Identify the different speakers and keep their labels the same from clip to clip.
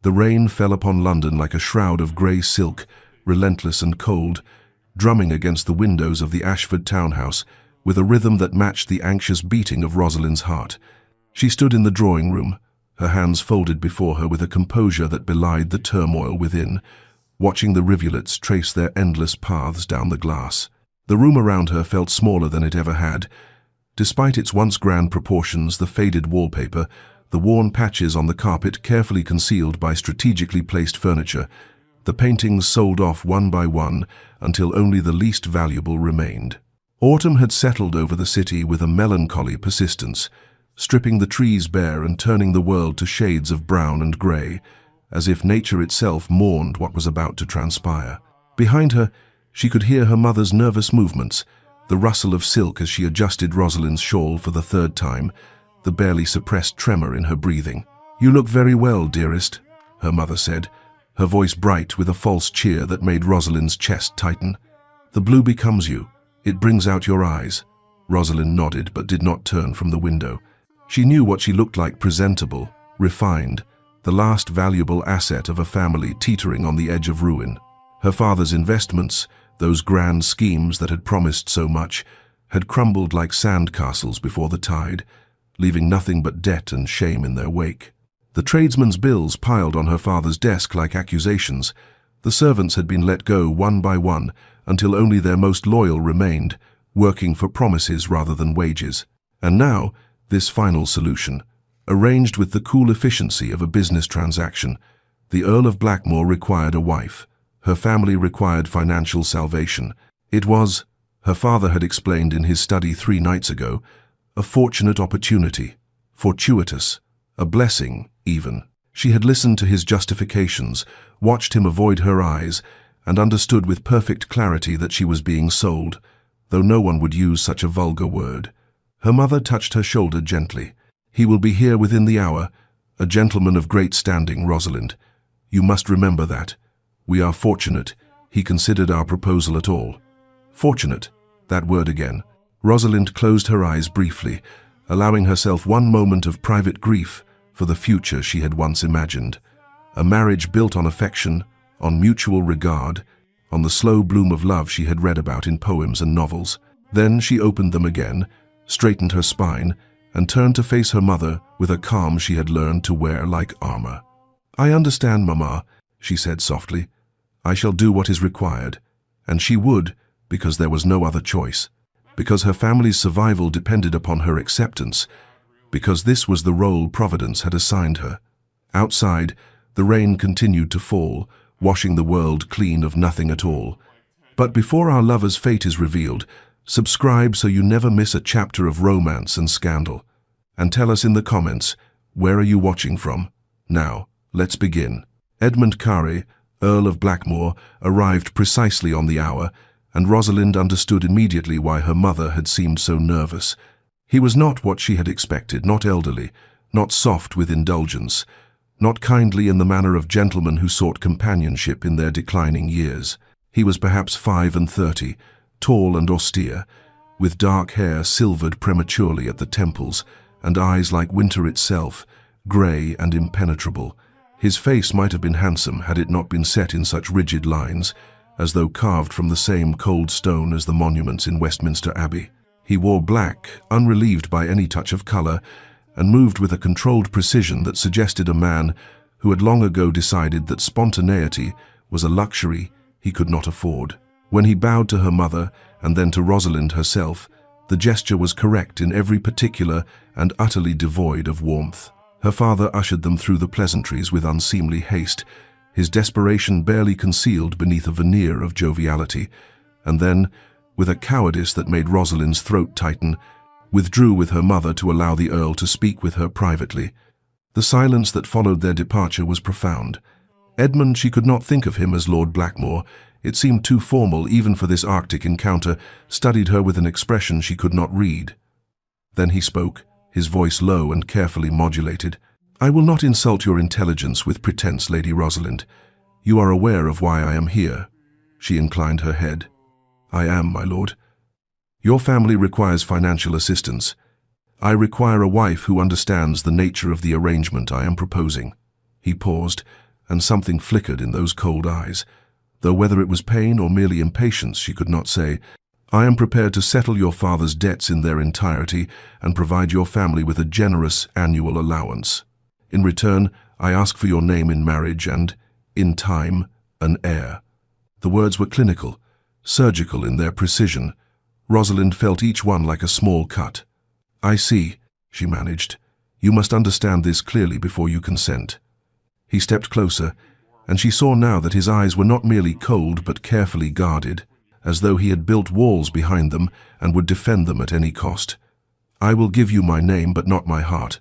Speaker 1: The rain fell upon London like a shroud of grey silk, relentless and cold, drumming against the windows of the Ashford townhouse with a rhythm that matched the anxious beating of Rosalind's heart. She stood in the drawing room, her hands folded before her with a composure that belied the turmoil within, watching the rivulets trace their endless paths down the glass. The room around her felt smaller than it ever had. Despite its once grand proportions, the faded wallpaper, the worn patches on the carpet carefully concealed by strategically placed furniture, the paintings sold off one by one until only the least valuable remained. Autumn had settled over the city with a melancholy persistence, stripping the trees bare and turning the world to shades of brown and grey, as if nature itself mourned what was about to transpire. Behind her, she could hear her mother's nervous movements, the rustle of silk as she adjusted Rosalind's shawl for the third time, the barely suppressed tremor in her breathing. "You look very well, dearest," her mother said, her voice bright with a false cheer that made Rosalind's chest tighten. "The blue becomes you. It brings out your eyes." Rosalind nodded but did not turn from the window. She knew what she looked like: presentable, refined, the last valuable asset of a family teetering on the edge of ruin. Her father's investments, those grand schemes that had promised so much, had crumbled like sand castles before the tide, leaving nothing but debt and shame in their wake. The tradesmen's bills piled on her father's desk like accusations. The servants had been let go one by one until only their most loyal remained, working for promises rather than wages. And now, this final solution, arranged with the cool efficiency of a business transaction. The Earl of Blackmore required a wife. Her family required financial salvation. It was, her father had explained in his study 3 nights ago, a fortunate opportunity, fortuitous, a blessing even. She had listened to his justifications, watched him avoid her eyes, and understood with perfect clarity that she was being sold, though no one would use such a vulgar word. Her mother touched her shoulder gently. "He will be here within the hour, a gentleman of great standing, Rosalind. You must remember that. We are fortunate he considered our proposal at all." Fortunate, that word again. Rosalind closed her eyes briefly, allowing herself one moment of private grief for the future she had once imagined. A marriage built on affection, on mutual regard, on the slow bloom of love she had read about in poems and novels. Then she opened them again, straightened her spine, and turned to face her mother with a calm she had learned to wear like armor. "I understand, Mamma," she said softly. "I shall do what is required." And she would, because there was no other choice, because her family's survival depended upon her acceptance, because this was the role Providence had assigned her. Outside, the rain continued to fall, washing the world clean of nothing at all. But before our lover's fate is revealed, subscribe so you never miss a chapter of romance and scandal. And tell us in the comments, where are you watching from? Now, let's begin. Edmund Carey, Earl of Blackmore, arrived precisely on the hour, and Rosalind understood immediately why her mother had seemed so nervous. He was not what she had expected, not elderly, not soft with indulgence, not kindly in the manner of gentlemen who sought companionship in their declining years. He was perhaps 35, tall and austere, with dark hair silvered prematurely at the temples, and eyes like winter itself, grey and impenetrable. His face might have been handsome had it not been set in such rigid lines, as though carved from the same cold stone as the monuments in Westminster Abbey. He wore black, unrelieved by any touch of colour, and moved with a controlled precision that suggested a man who had long ago decided that spontaneity was a luxury he could not afford. When he bowed to her mother and then to Rosalind herself, the gesture was correct in every particular and utterly devoid of warmth. Her father ushered them through the pleasantries with unseemly haste, his desperation barely concealed beneath a veneer of joviality, and then, with a cowardice that made Rosalind's throat tighten, withdrew with her mother to allow the Earl to speak with her privately. The silence that followed their departure was profound. Edmund, she could not think of him as Lord Blackmore. It seemed too formal even for this Arctic encounter, studied her with an expression she could not read. Then he spoke, his voice low and carefully modulated. "I will not insult your intelligence with pretense, Lady Rosalind. You are aware of why I am here." She inclined her head. "I am, my lord. Your family requires financial assistance. I require a wife who understands the nature of the arrangement I am proposing." He paused, and something flickered in those cold eyes, though whether it was pain or merely impatience she could not say. "I am prepared to settle your father's debts in their entirety and provide your family with a generous annual allowance. In return, I ask for your name in marriage and, in time, an heir." The words were clinical, surgical in their precision. Rosalind felt each one like a small cut. "I see," she managed. "You must understand this clearly before you consent." He stepped closer, and she saw now that his eyes were not merely cold but carefully guarded, as though he had built walls behind them and would defend them at any cost. "I will give you my name but not my heart.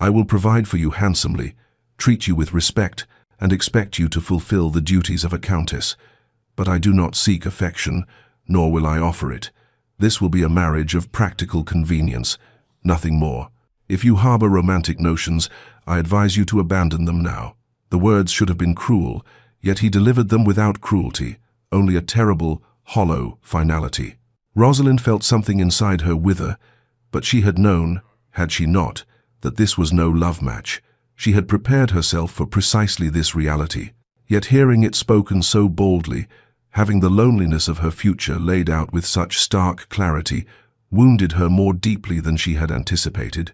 Speaker 1: I will provide for you handsomely, treat you with respect, and expect you to fulfill the duties of a countess. But I do not seek affection, nor will I offer it. This will be a marriage of practical convenience, nothing more. If you harbor romantic notions, I advise you to abandon them now." The words should have been cruel, yet he delivered them without cruelty, only a terrible, hollow finality. Rosalind felt something inside her wither, but she had known, had she not, that this was no love match. She had prepared herself for precisely this reality. Yet hearing it spoken so boldly, having the loneliness of her future laid out with such stark clarity, wounded her more deeply than she had anticipated.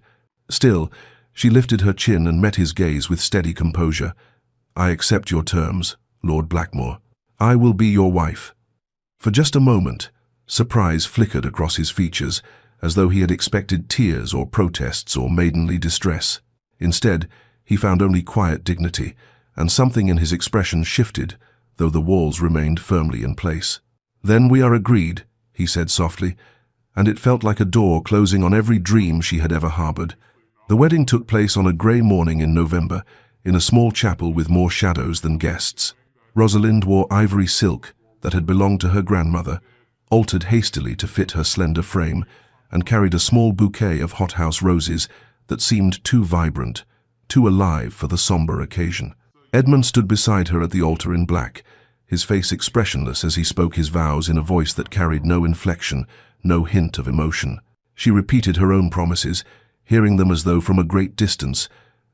Speaker 1: Still, she lifted her chin and met his gaze with steady composure. "I accept your terms, Lord Blackmore. I will be your wife." For just a moment, surprise flickered across his features, as though he had expected tears or protests or maidenly distress. Instead, he found only quiet dignity, and something in his expression shifted, though the walls remained firmly in place. "Then we are agreed," he said softly, and it felt like a door closing on every dream she had ever harbored. The wedding took place on a grey morning in November, in a small chapel with more shadows than guests. Rosalind wore ivory silk that had belonged to her grandmother, altered hastily to fit her slender frame, and carried a small bouquet of hothouse roses that seemed too vibrant, too alive for the somber occasion. Edmund stood beside her at the altar in black, his face expressionless as he spoke his vows in a voice that carried no inflection, no hint of emotion. She repeated her own promises, hearing them as though from a great distance,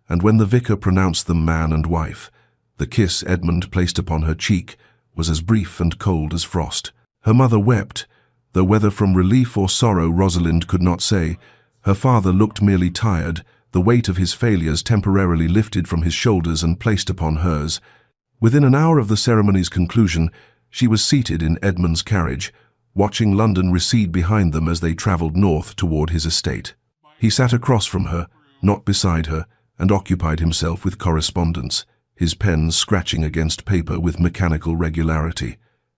Speaker 1: and when the vicar pronounced them man and wife, the kiss Edmund placed upon her cheek was as brief and cold as frost. Her mother wept, though whether from relief or sorrow Rosalind could not say. Her father looked merely tired, the weight of his failures temporarily lifted from his shoulders and placed upon hers. Within an hour of the ceremony's conclusion, she was seated in Edmund's carriage, watching London recede behind them as they travelled north toward his estate. He sat across from her, not beside her, and occupied himself with correspondence, his pen scratching against paper with mechanical regularity.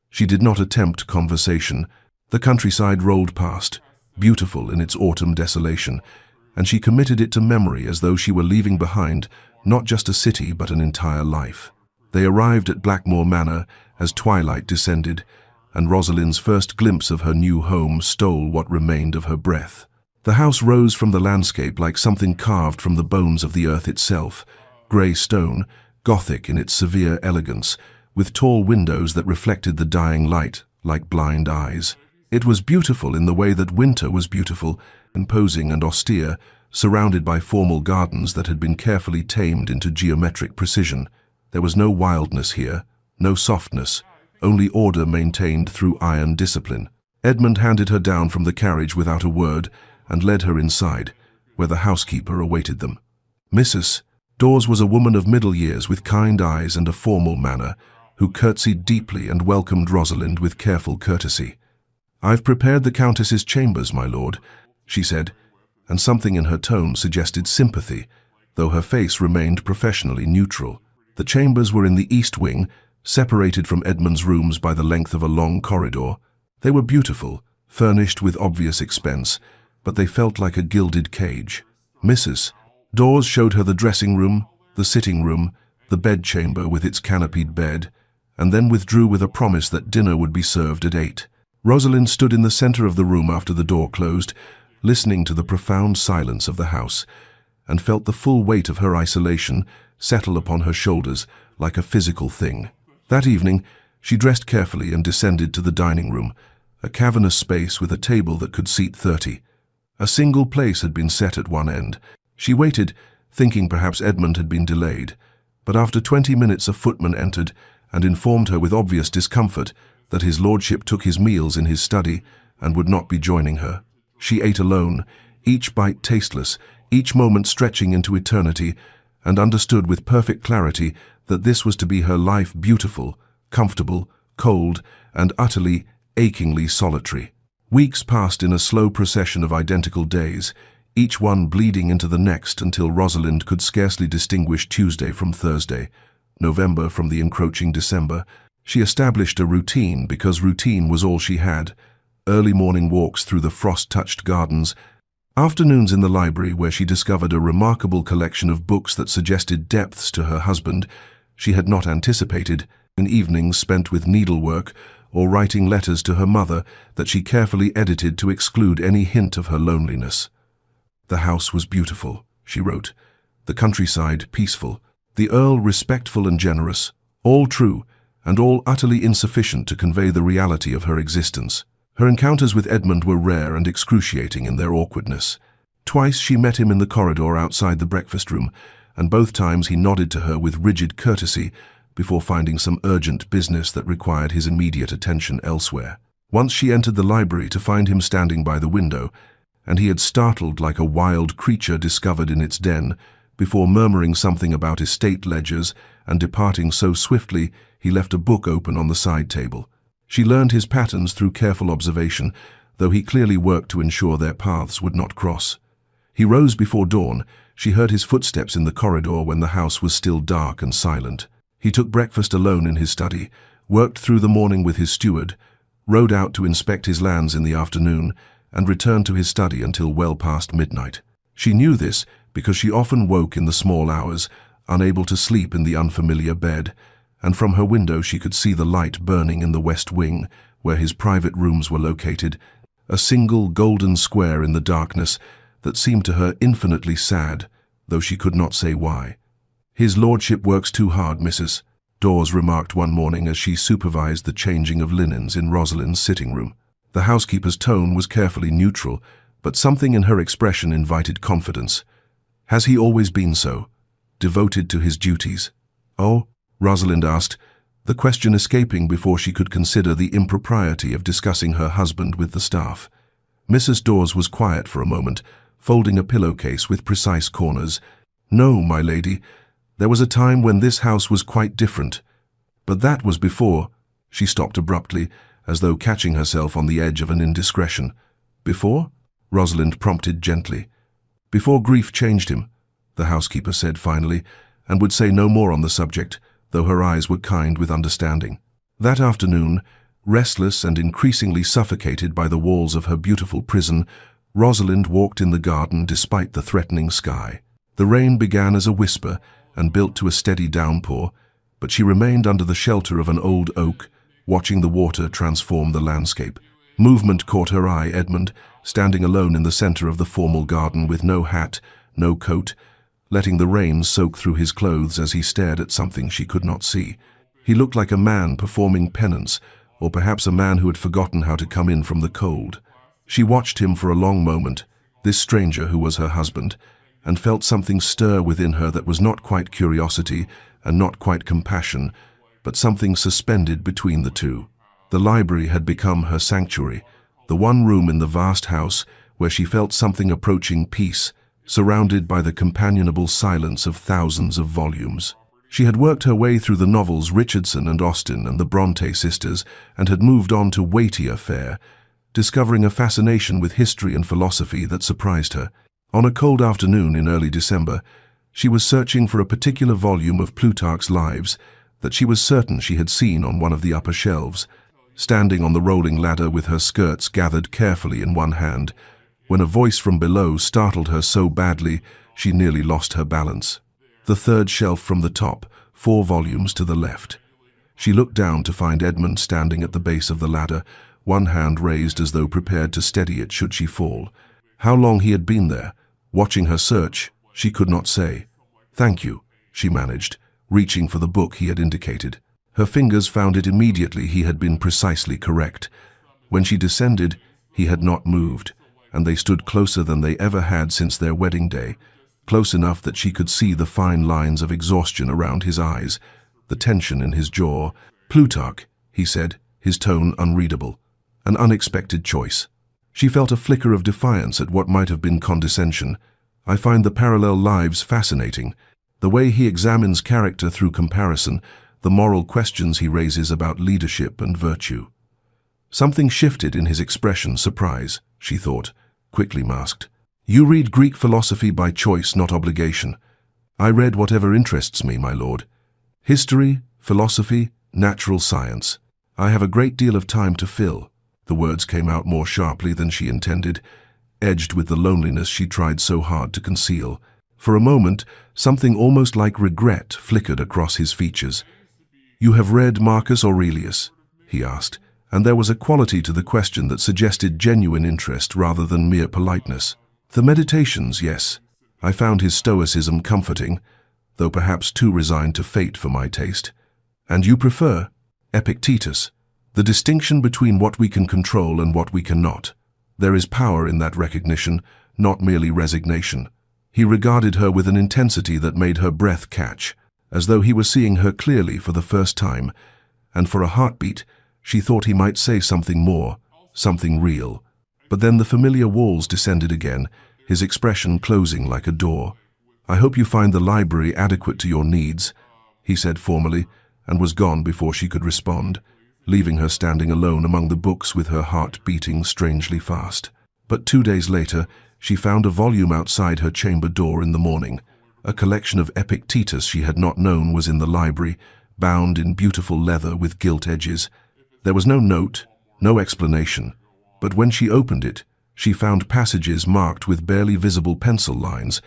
Speaker 1: She did not attempt conversation. The countryside rolled past, beautiful in its autumn desolation, and she committed it to memory as though she were leaving behind not just a city but an entire life. They arrived at Blackmore Manor as twilight descended, and Rosalind's first glimpse of her new home stole what remained of her breath. The house rose from the landscape like something carved from the bones of the earth itself, grey stone, Gothic in its severe elegance, with tall windows that reflected the dying light like blind eyes. It was beautiful in the way that winter was beautiful, imposing and austere, surrounded by formal gardens that had been carefully tamed into geometric precision. There was no wildness here, no softness, only order maintained through iron discipline. Edmund handed her down from the carriage without a word and led her inside, where the housekeeper awaited them. Mrs. Dawes was a woman of middle years with kind eyes and a formal manner, who curtsied deeply and welcomed Rosalind with careful courtesy. "I've prepared the Countess's chambers, my lord," she said, and something in her tone suggested sympathy, though her face remained professionally neutral. The chambers were in the east wing, separated from Edmund's rooms by the length of a long corridor. They were beautiful, furnished with obvious expense, but they felt like a gilded cage. Mrs. Dawes showed her the dressing room, the sitting room, the bedchamber with its canopied bed, and then withdrew with a promise that dinner would be served at 8. Rosalind stood in the center of the room after the door closed, listening to the profound silence of the house, and felt the full weight of her isolation settle upon her shoulders like a physical thing. That evening, she dressed carefully and descended to the dining room, a cavernous space with a table that could seat 30. A single place had been set at one end. She waited, thinking perhaps Edmund had been delayed, But after 20 minutes a footman entered and informed her with obvious discomfort that his lordship took his meals in his study and would not be joining her. She ate alone, each bite tasteless, each moment stretching into eternity, and understood with perfect clarity that this was to be her life beautiful, comfortable, cold, and utterly, achingly solitary. Weeks passed in a slow procession of identical days, each one bleeding into the next until Rosalind could scarcely distinguish Tuesday from Thursday, November from the encroaching December. She established a routine because routine was all she had. Early morning walks through the frost-touched gardens, afternoons in the library where she discovered a remarkable collection of books that suggested depths to her husband she had not anticipated, and evenings spent with needlework or writing letters to her mother that she carefully edited to exclude any hint of her loneliness. The house was beautiful, she wrote, the countryside peaceful, the Earl respectful and generous, all true, and all utterly insufficient to convey the reality of her existence. Her encounters with Edmund were rare and excruciating in their awkwardness. Twice she met him in the corridor outside the breakfast room, and both times he nodded to her with rigid courtesy before finding some urgent business that required his immediate attention elsewhere. Once she entered the library to find him standing by the window, and he had startled like a wild creature discovered in its den, before murmuring something about estate ledgers and departing so swiftly he left a book open on the side table. She learned his patterns through careful observation, though he clearly worked to ensure their paths would not cross. He rose before dawn. She heard his footsteps in the corridor when the house was still dark and silent. He took breakfast alone in his study, worked through the morning with his steward, rode out to inspect his lands in the afternoon, and returned to his study until well past midnight. She knew this because she often woke in the small hours, unable to sleep in the unfamiliar bed, and from her window she could see the light burning in the west wing, where his private rooms were located, a single golden square in the darkness that seemed to her infinitely sad, though she could not say why. "His lordship works too hard, Mrs." Dawes remarked one morning as she supervised the changing of linens in Rosalind's sitting room. The housekeeper's tone was carefully neutral, but something in her expression invited confidence. "Has he always been so? Devoted to his duties?" "Oh?" Rosalind asked, the question escaping before she could consider the impropriety of discussing her husband with the staff. Mrs. Dawes was quiet for a moment, folding a pillowcase with precise corners. "No, my lady. There was a time when this house was quite different. But that was before—" She stopped abruptly, as though catching herself on the edge of an indiscretion. "Before?" Rosalind prompted gently. "Before grief changed him," the housekeeper said finally, and would say no more on the subject, though her eyes were kind with understanding. That afternoon, restless and increasingly suffocated by the walls of her beautiful prison, Rosalind walked in the garden despite the threatening sky. The rain began as a whisper and built to a steady downpour, but she remained under the shelter of an old oak, watching the water transform the landscape. Movement caught her eye. Edmund, standing alone in the center of the formal garden with no hat, no coat, letting the rain soak through his clothes as he stared at something she could not see. He looked like a man performing penance, or perhaps a man who had forgotten how to come in from the cold. She watched him for a long moment, this stranger who was her husband, and felt something stir within her that was not quite curiosity and not quite compassion, but something suspended between the two. The library had become her sanctuary, the one room in the vast house where she felt something approaching peace, surrounded by the companionable silence of thousands of volumes. She had worked her way through the novels Richardson and Austen and the Bronte sisters and had moved on to weightier fare, discovering a fascination with history and philosophy that surprised her. On a cold afternoon in early December, she was searching for a particular volume of Plutarch's Lives that she was certain she had seen on one of the upper shelves, standing on the rolling ladder with her skirts gathered carefully in one hand, when a voice from below startled her so badly she nearly lost her balance. The third shelf from the top, 4 volumes to the left. She looked down to find Edmund standing at the base of the ladder, one hand raised as though prepared to steady it should she fall. How long he had been there, watching her search, she could not say. "Thank you," she managed, reaching for the book he had indicated. Her fingers found it immediately. He had been precisely correct. When she descended, he had not moved, and they stood closer than they ever had since their wedding day, close enough that she could see the fine lines of exhaustion around his eyes, the tension in his jaw. "Plutarch," he said, his tone unreadable. An unexpected choice. She felt a flicker of defiance at what might have been condescension. "I find the parallel lives fascinating. The way he examines character through comparison, the moral questions he raises about leadership and virtue." Something shifted in his expression, surprise, she thought, quickly masked. "You read Greek philosophy by choice, not obligation." "I read whatever interests me, my lord. History, philosophy, natural science. I have a great deal of time to fill." The words came out more sharply than she intended, edged with the loneliness she tried so hard to conceal. For a moment, something almost like regret flickered across his features. "You have read Marcus Aurelius?" he asked, and there was a quality to the question that suggested genuine interest rather than mere politeness. "The Meditations, yes. I found his stoicism comforting, though perhaps too resigned to fate for my taste." "And you prefer?" "Epictetus. The distinction between what we can control and what we cannot. There is power in that recognition, not merely resignation." He regarded her with an intensity that made her breath catch, as though he were seeing her clearly for the first time, and for a heartbeat, she thought he might say something more, something real. But then the familiar walls descended again, his expression closing like a door. "I hope you find the library adequate to your needs," he said formally, and was gone before she could respond, leaving her standing alone among the books with her heart beating strangely fast. But 2 days later, she found a volume outside her chamber door in the morning. A collection of Epictetus she had not known was in the library, bound in beautiful leather with gilt edges. There was no note, no explanation, but when she opened it, she found passages marked with barely visible pencil lines,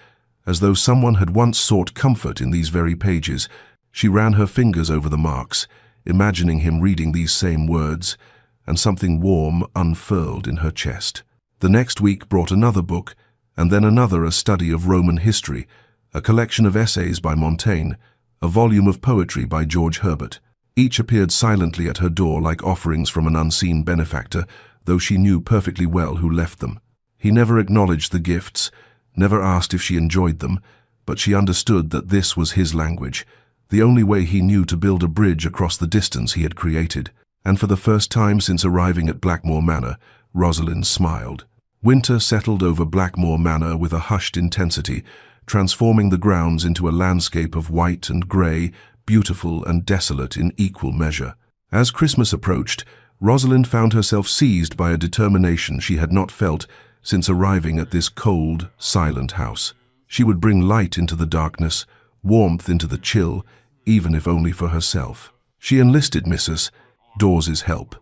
Speaker 1: as though someone had once sought comfort in these very pages. She ran her fingers over the marks, imagining him reading these same words, and something warm unfurled in her chest. The next week brought another book, and then another, a study of Roman history, a collection of essays by Montaigne, a volume of poetry by George Herbert. Each appeared silently at her door like offerings from an unseen benefactor, though she knew perfectly well who left them. He never acknowledged the gifts, never asked if she enjoyed them, but she understood that this was his language, the only way he knew to build a bridge across the distance he had created. And for the first time since arriving at Blackmore Manor, Rosalind smiled. Winter settled over Blackmore Manor with a hushed intensity, transforming the grounds into a landscape of white and grey, beautiful and desolate in equal measure. As Christmas approached, Rosalind found herself seized by a determination she had not felt since arriving at this cold, silent house. She would bring light into the darkness, warmth into the chill, even if only for herself. She enlisted Mrs. Dawes's help,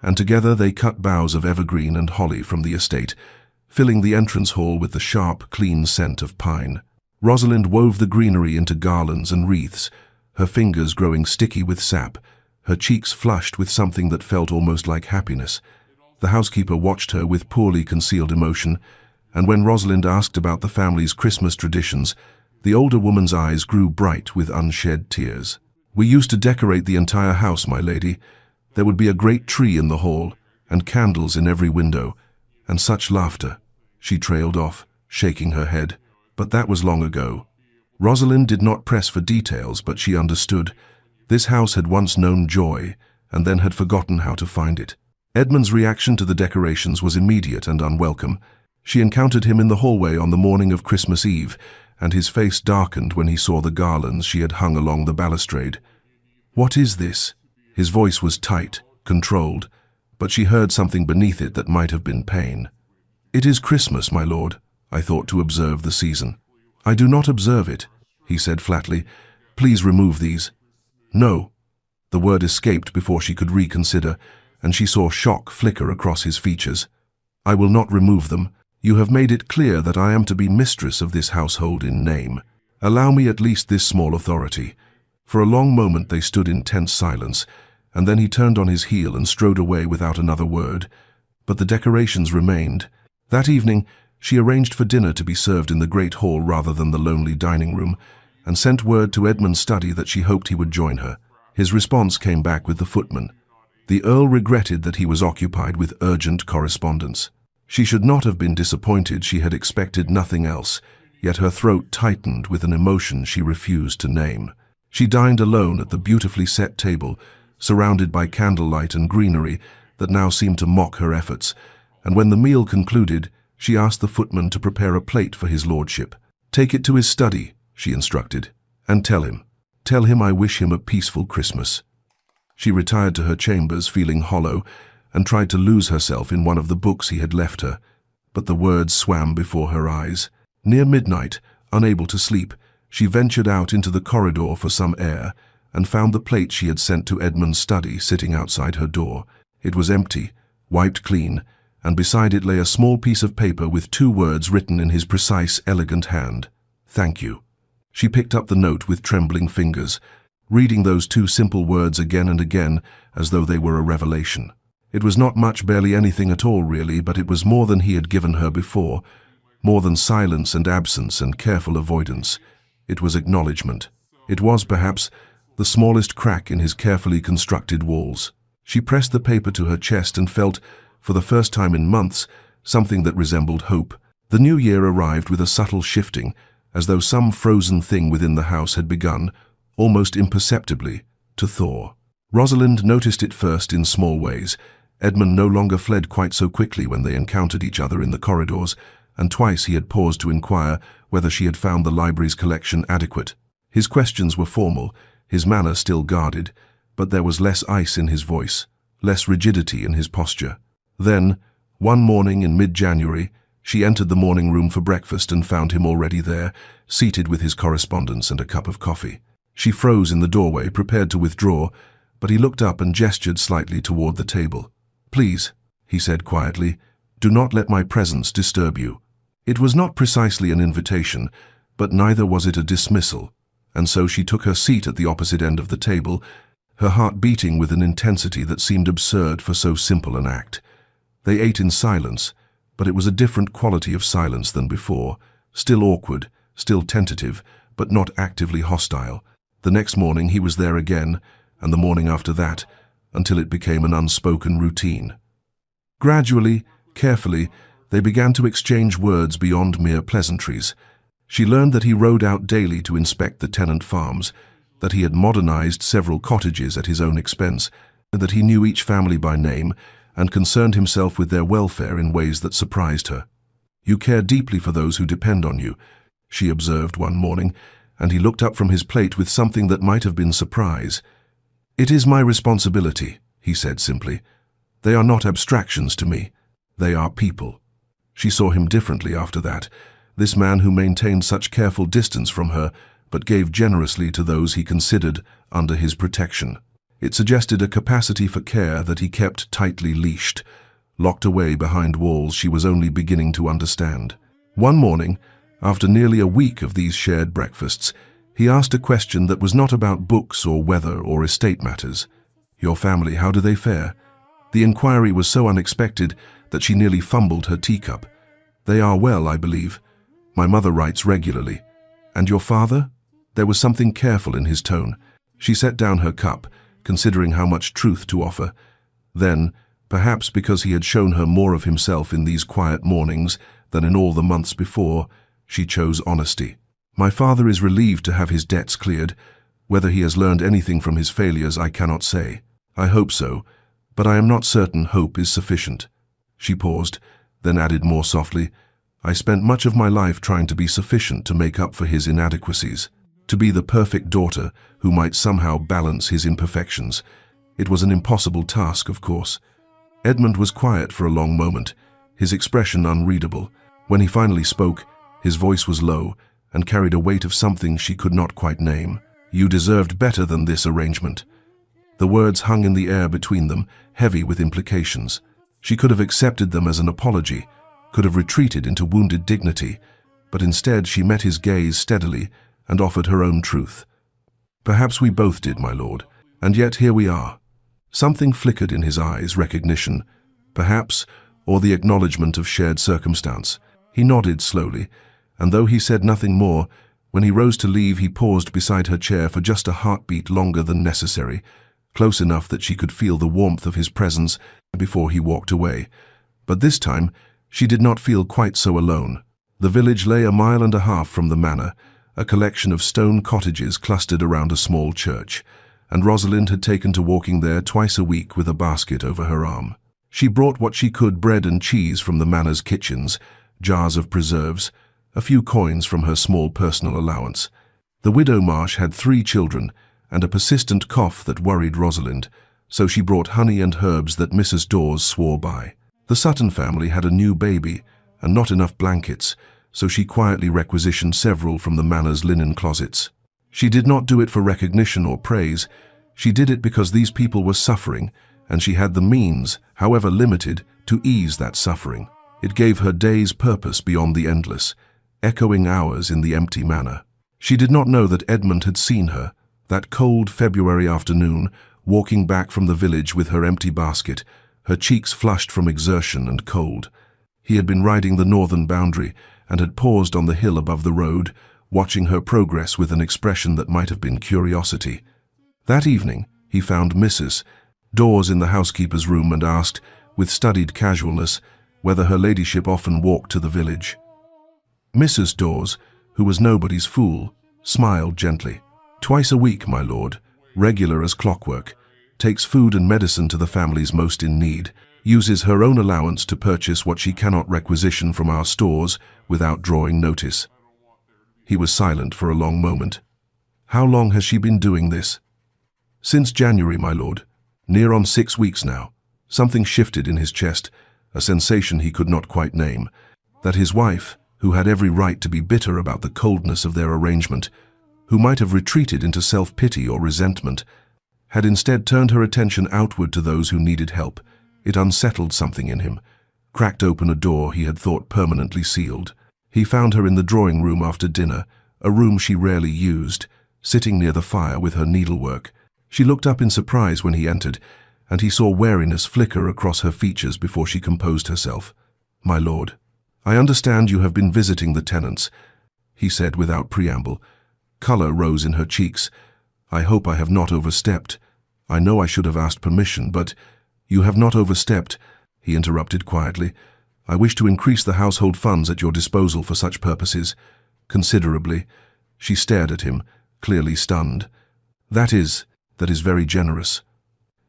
Speaker 1: and together they cut boughs of evergreen and holly from the estate, filling the entrance hall with the sharp, clean scent of pine. Rosalind wove the greenery into garlands and wreaths, her fingers growing sticky with sap, her cheeks flushed with something that felt almost like happiness. The housekeeper watched her with poorly concealed emotion, and when Rosalind asked about the family's Christmas traditions, the older woman's eyes grew bright with unshed tears. "We used to decorate the entire house, my lady. There would be a great tree in the hall, and candles in every window, and such laughter." She trailed off, shaking her head. But that was long ago. Rosalind did not press for details, but she understood. This house had once known joy, and then had forgotten how to find it. Edmund's reaction to the decorations was immediate and unwelcome. She encountered him in the hallway on the morning of Christmas Eve, and his face darkened when he saw the garlands she had hung along the balustrade. "What is this?" His voice was tight, controlled, but she heard something beneath it that might have been pain. "It is Christmas, my lord. I thought to observe the season." "I do not observe it," he said flatly. "Please remove these." "No." The word escaped before she could reconsider, and she saw shock flicker across his features. "I will not remove them. You have made it clear that I am to be mistress of this household in name. Allow me at least this small authority." For a long moment they stood in tense silence, and then he turned on his heel and strode away without another word. But the decorations remained. That evening, she arranged for dinner to be served in the great hall rather than the lonely dining room, and sent word to Edmund's study that she hoped he would join her. His response came back with the footman. The Earl regretted that he was occupied with urgent correspondence. She should not have been disappointed. She had expected nothing else. yet her throat tightened with an emotion she refused to name. She dined alone at the beautifully set table, surrounded by candlelight and greenery that now seemed to mock her efforts, and when the meal concluded, she asked the footman to prepare a plate for his lordship. "Take it to his study," she instructed, "and tell him I wish him a peaceful Christmas." She retired to her chambers feeling hollow and tried to lose herself in one of the books he had left her, but the words swam before her eyes. Near midnight, unable to sleep, she ventured out into the corridor for some air and found the plate she had sent to Edmund's study sitting outside her door. It was empty, wiped clean, and beside it lay a small piece of paper with 2 words written in his precise, elegant hand. "Thank you." She picked up the note with trembling fingers, reading those 2 simple words again and again as though they were a revelation. It was not much, barely anything at all really, but it was more than he had given her before, more than silence and absence and careful avoidance. It was acknowledgement. It was, perhaps, the smallest crack in his carefully constructed walls. She pressed the paper to her chest and felt, for the first time in months, something that resembled hope. The new year arrived with a subtle shifting, as though some frozen thing within the house had begun, almost imperceptibly, to thaw. Rosalind noticed it first in small ways. Edmund no longer fled quite so quickly when they encountered each other in the corridors, and twice he had paused to inquire whether she had found the library's collection adequate. His questions were formal, his manner still guarded, but there was less ice in his voice, less rigidity in his posture. Then, one morning in mid-January, she entered the morning room for breakfast and found him already there, seated with his correspondence and a cup of coffee. She froze in the doorway, prepared to withdraw, but he looked up and gestured slightly toward the table. "Please," he said quietly, "do not let my presence disturb you." It was not precisely an invitation, but neither was it a dismissal, and so she took her seat at the opposite end of the table, her heart beating with an intensity that seemed absurd for so simple an act. They ate in silence, but it was a different quality of silence than before, still awkward, still tentative, but not actively hostile. The next morning he was there again, and the morning after that, until it became an unspoken routine. Gradually, carefully, they began to exchange words beyond mere pleasantries. She learned that he rode out daily to inspect the tenant farms, that he had modernized several cottages at his own expense, and that he knew each family by name and concerned himself with their welfare in ways that surprised her. "You care deeply for those who depend on you," she observed one morning, and he looked up from his plate with something that might have been surprise. "It is my responsibility," he said simply. "They are not abstractions to me. They are people." She saw him differently after that, this man who maintained such careful distance from her, but gave generously to those he considered under his protection. It suggested a capacity for care that he kept tightly leashed, locked away behind walls she was only beginning to understand. One morning, after nearly a week of these shared breakfasts, he asked a question that was not about books or weather or estate matters. "Your family, how do they fare?" The inquiry was so unexpected that she nearly fumbled her teacup. "They are well, I believe. My mother writes regularly. And your father?" There was something careful in his tone. She set down her cup, considering how much truth to offer. Then, perhaps because he had shown her more of himself in these quiet mornings than in all the months before, she chose honesty. "My father is relieved to have his debts cleared. Whether he has learned anything from his failures, I cannot say. I hope so, but I am not certain hope is sufficient." She paused, then added more softly, "I spent much of my life trying to be sufficient to make up for his inadequacies, to be the perfect daughter who might somehow balance his imperfections. It was an impossible task, of course." Edmund was quiet for a long moment, his expression unreadable. When he finally spoke, his voice was low and carried a weight of something she could not quite name. "You deserved better than this arrangement." The words hung in the air between them, heavy with implications. She could have accepted them as an apology, could have retreated into wounded dignity, but instead she met his gaze steadily and offered her own truth. "Perhaps we both did, my lord, and yet here we are." Something flickered in his eyes, recognition, perhaps, or the acknowledgement of shared circumstance. He nodded slowly, and though he said nothing more, when he rose to leave he paused beside her chair for just a heartbeat longer than necessary, close enough that she could feel the warmth of his presence before he walked away. But this time, she did not feel quite so alone. The village lay a mile and a half from the manor, a collection of stone cottages clustered around a small church, and Rosalind had taken to walking there twice a week with a basket over her arm. She brought what she could: bread and cheese from the manor's kitchens, jars of preserves, a few coins from her small personal allowance. The widow Marsh had 3 children and a persistent cough that worried Rosalind, so she brought honey and herbs that Mrs. Dawes swore by. The Sutton family had a new baby and not enough blankets, so she quietly requisitioned several from the manor's linen closets. She did not do it for recognition or praise. She did it because these people were suffering, and she had the means, however limited, to ease that suffering. It gave her days purpose beyond the endless, echoing hours in the empty manor. She did not know that Edmund had seen her, that cold February afternoon, walking back from the village with her empty basket, her cheeks flushed from exertion and cold. He had been riding the northern boundary and had paused on the hill above the road, watching her progress with an expression that might have been curiosity. That evening, he found Mrs. Dawes in the housekeeper's room and asked, with studied casualness, whether her ladyship often walked to the village. Mrs. Dawes, who was nobody's fool, smiled gently. "Twice a week, my lord, regular as clockwork, takes food and medicine to the families most in need, uses her own allowance to purchase what she cannot requisition from our stores without drawing notice." He was silent for a long moment. "How long has she been doing this?" "Since January, my lord. Near on 6 weeks now." Something shifted in his chest, a sensation he could not quite name. That his wife, who had every right to be bitter about the coldness of their arrangement, who might have retreated into self-pity or resentment, had instead turned her attention outward to those who needed help. It unsettled something in him, cracked open a door he had thought permanently sealed. He found her in the drawing room after dinner, a room she rarely used, sitting near the fire with her needlework. She looked up in surprise when he entered, and he saw wariness flicker across her features before she composed herself. "My lord, I understand you have been visiting the tenants," he said without preamble. Color rose in her cheeks. "I hope I have not overstepped. I know I should have asked permission, but—" "You have not overstepped," he interrupted quietly. "I wish to increase the household funds at your disposal for such purposes, considerably." She stared at him, clearly stunned. That is very generous.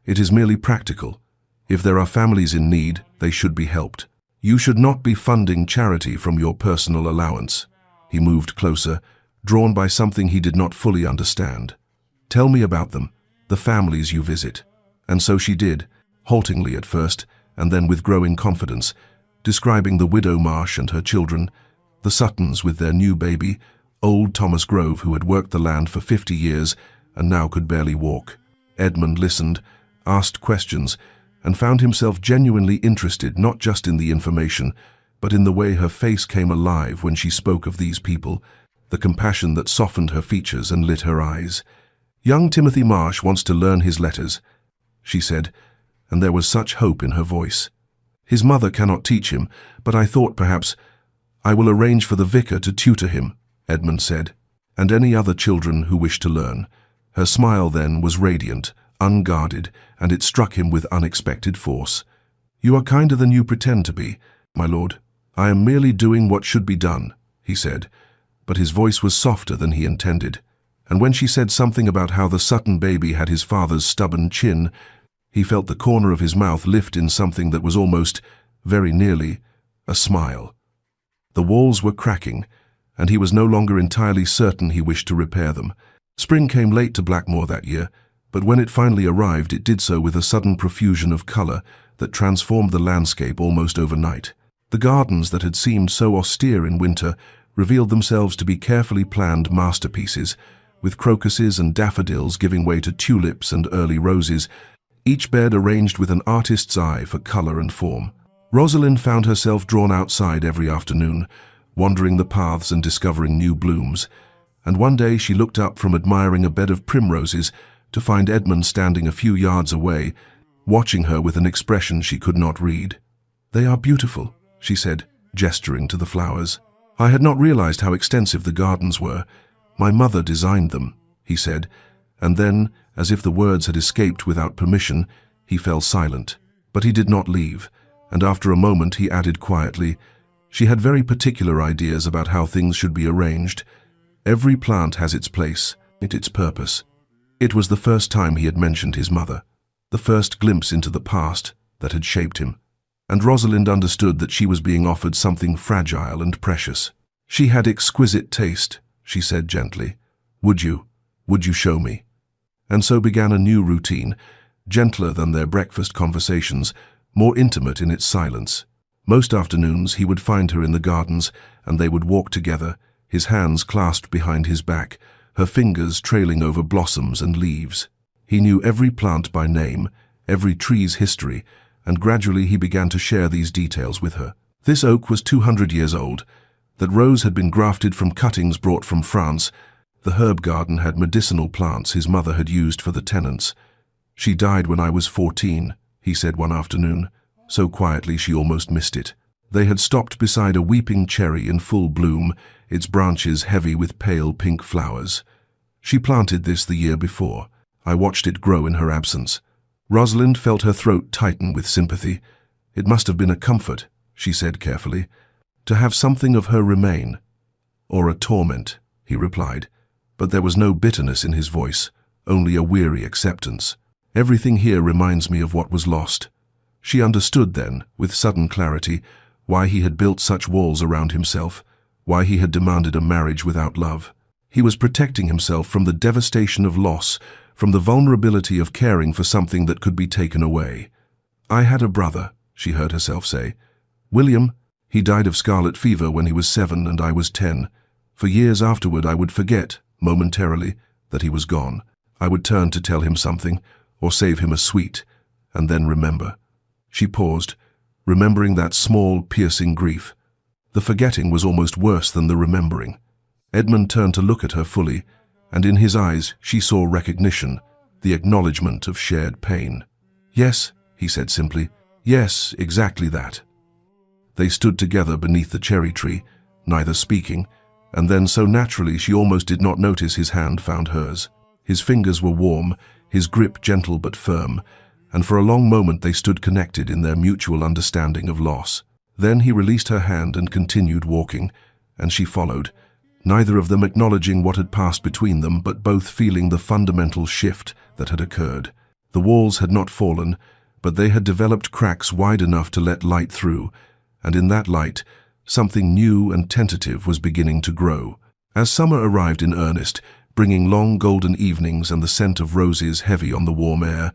Speaker 1: It is merely practical. If there are families in need, they should be helped. You should not be funding charity from your personal allowance." He moved closer, drawn by something he did not fully understand. "Tell me about them, the families you visit." And so she did, haltingly at first, and then with growing confidence, describing the widow Marsh and her children, the Suttons with their new baby, old Thomas Grove, who had worked the land for 50 years and now could barely walk. Edmund listened, asked questions, and found himself genuinely interested not just in the information, but in the way her face came alive when she spoke of these people, the compassion that softened her features and lit her eyes. "Young Timothy Marsh wants to learn his letters," she said, and there was such hope in her voice. "His mother cannot teach him, but I thought perhaps—" "I will arrange for the vicar to tutor him," Edmund said, "and any other children who wish to learn." Her smile then was radiant, unguarded, and it struck him with unexpected force. "You are kinder than you pretend to be, my lord. I am merely doing what should be done," he said, but his voice was softer than he intended. And when she said something about how the Sutton baby had his father's stubborn chin, he felt the corner of his mouth lift in something that was almost, very nearly, a smile. The walls were cracking, and he was no longer entirely certain he wished to repair them. Spring came late to Blackmoor that year, but when it finally arrived, it did so with a sudden profusion of color that transformed the landscape almost overnight. The gardens that had seemed so austere in winter revealed themselves to be carefully planned masterpieces, with crocuses and daffodils giving way to tulips and early roses, each bed arranged with an artist's eye for color and form. Rosalind found herself drawn outside every afternoon, wandering the paths and discovering new blooms, and one day she looked up from admiring a bed of primroses to find Edmund standing a few yards away, watching her with an expression she could not read. "They are beautiful," she said, gesturing to the flowers. "I had not realized how extensive the gardens were. My mother designed them," he said, and then, as if the words had escaped without permission, he fell silent. But he did not leave, and after a moment he added quietly, She had very particular ideas about how things should be arranged. Every plant has its place, its purpose. It was the first time he had mentioned his mother, the first glimpse into the past that had shaped him. And Rosalind understood that she was being offered something fragile and precious. She had exquisite taste, she said gently. Would you show me? And so began a new routine, gentler than their breakfast conversations, more intimate in its silence. Most afternoons he would find her in the gardens, and they would walk together, his hands clasped behind his back, her fingers trailing over blossoms and leaves. He knew every plant by name, every tree's history, and gradually he began to share these details with her. This oak was 200 years old. That rose had been grafted from cuttings brought from France. The herb garden had medicinal plants his mother had used for the tenants. She died when I was 14, he said one afternoon, so quietly she almost missed it. They had stopped beside a weeping cherry in full bloom, its branches heavy with pale pink flowers. She planted this the year before. I watched it grow in her absence. Rosalind felt her throat tighten with sympathy. It must have been a comfort, she said carefully, to have something of her remain. Or a torment, he replied, but there was no bitterness in his voice, only a weary acceptance. Everything here reminds me of what was lost. She understood then, with sudden clarity, why he had built such walls around himself, why he had demanded a marriage without love. He was protecting himself from the devastation of loss, from the vulnerability of caring for something that could be taken away. I had a brother, she heard herself say. William, he died of scarlet fever when he was 7 and I was 10. For years afterward I would forget, momentarily, that he was gone. I would turn to tell him something, or save him a sweet, and then remember. She paused, remembering that small, piercing grief. The forgetting was almost worse than the remembering. Edmund turned to look at her fully, and in his eyes she saw recognition, the acknowledgement of shared pain. Yes, he said simply. Yes, exactly that. They stood together beneath the cherry tree, neither speaking, and then so naturally she almost did not notice his hand found hers. His fingers were warm, his grip gentle but firm, and for a long moment they stood connected in their mutual understanding of loss. Then he released her hand and continued walking, and she followed, neither of them acknowledging what had passed between them, but both feeling the fundamental shift that had occurred. The walls had not fallen, but they had developed cracks wide enough to let light through, and in that light, something new and tentative was beginning to grow. As summer arrived in earnest, bringing long golden evenings and the scent of roses heavy on the warm air,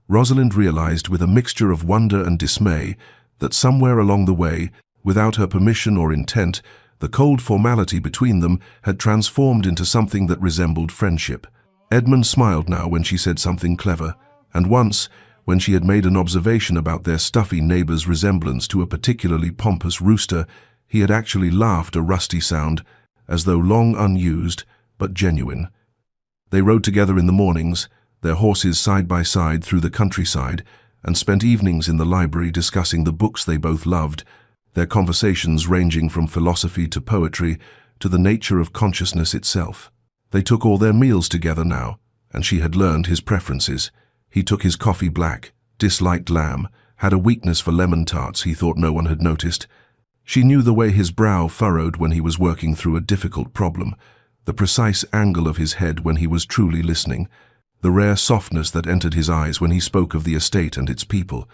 Speaker 1: Rosalind realized with a mixture of wonder and dismay that somewhere along the way, without her permission or intent, the cold formality between them had transformed into something that resembled friendship. Edmund smiled now when she said something clever, and once, when she had made an observation about their stuffy neighbor's resemblance to a particularly pompous rooster, he had actually laughed a rusty sound, as though long unused, but genuine. They rode together in the mornings, their horses side by side through the countryside, and spent evenings in the library discussing the books they both loved, their conversations ranging from philosophy to poetry to the nature of consciousness itself. They took all their meals together now, and she had learned his preferences. He took his coffee black, disliked lamb, had a weakness for lemon tarts he thought no one had noticed. She knew the way his brow furrowed when he was working through a difficult problem, the precise angle of his head when he was truly listening, the rare softness that entered his eyes when he spoke of the estate and its people.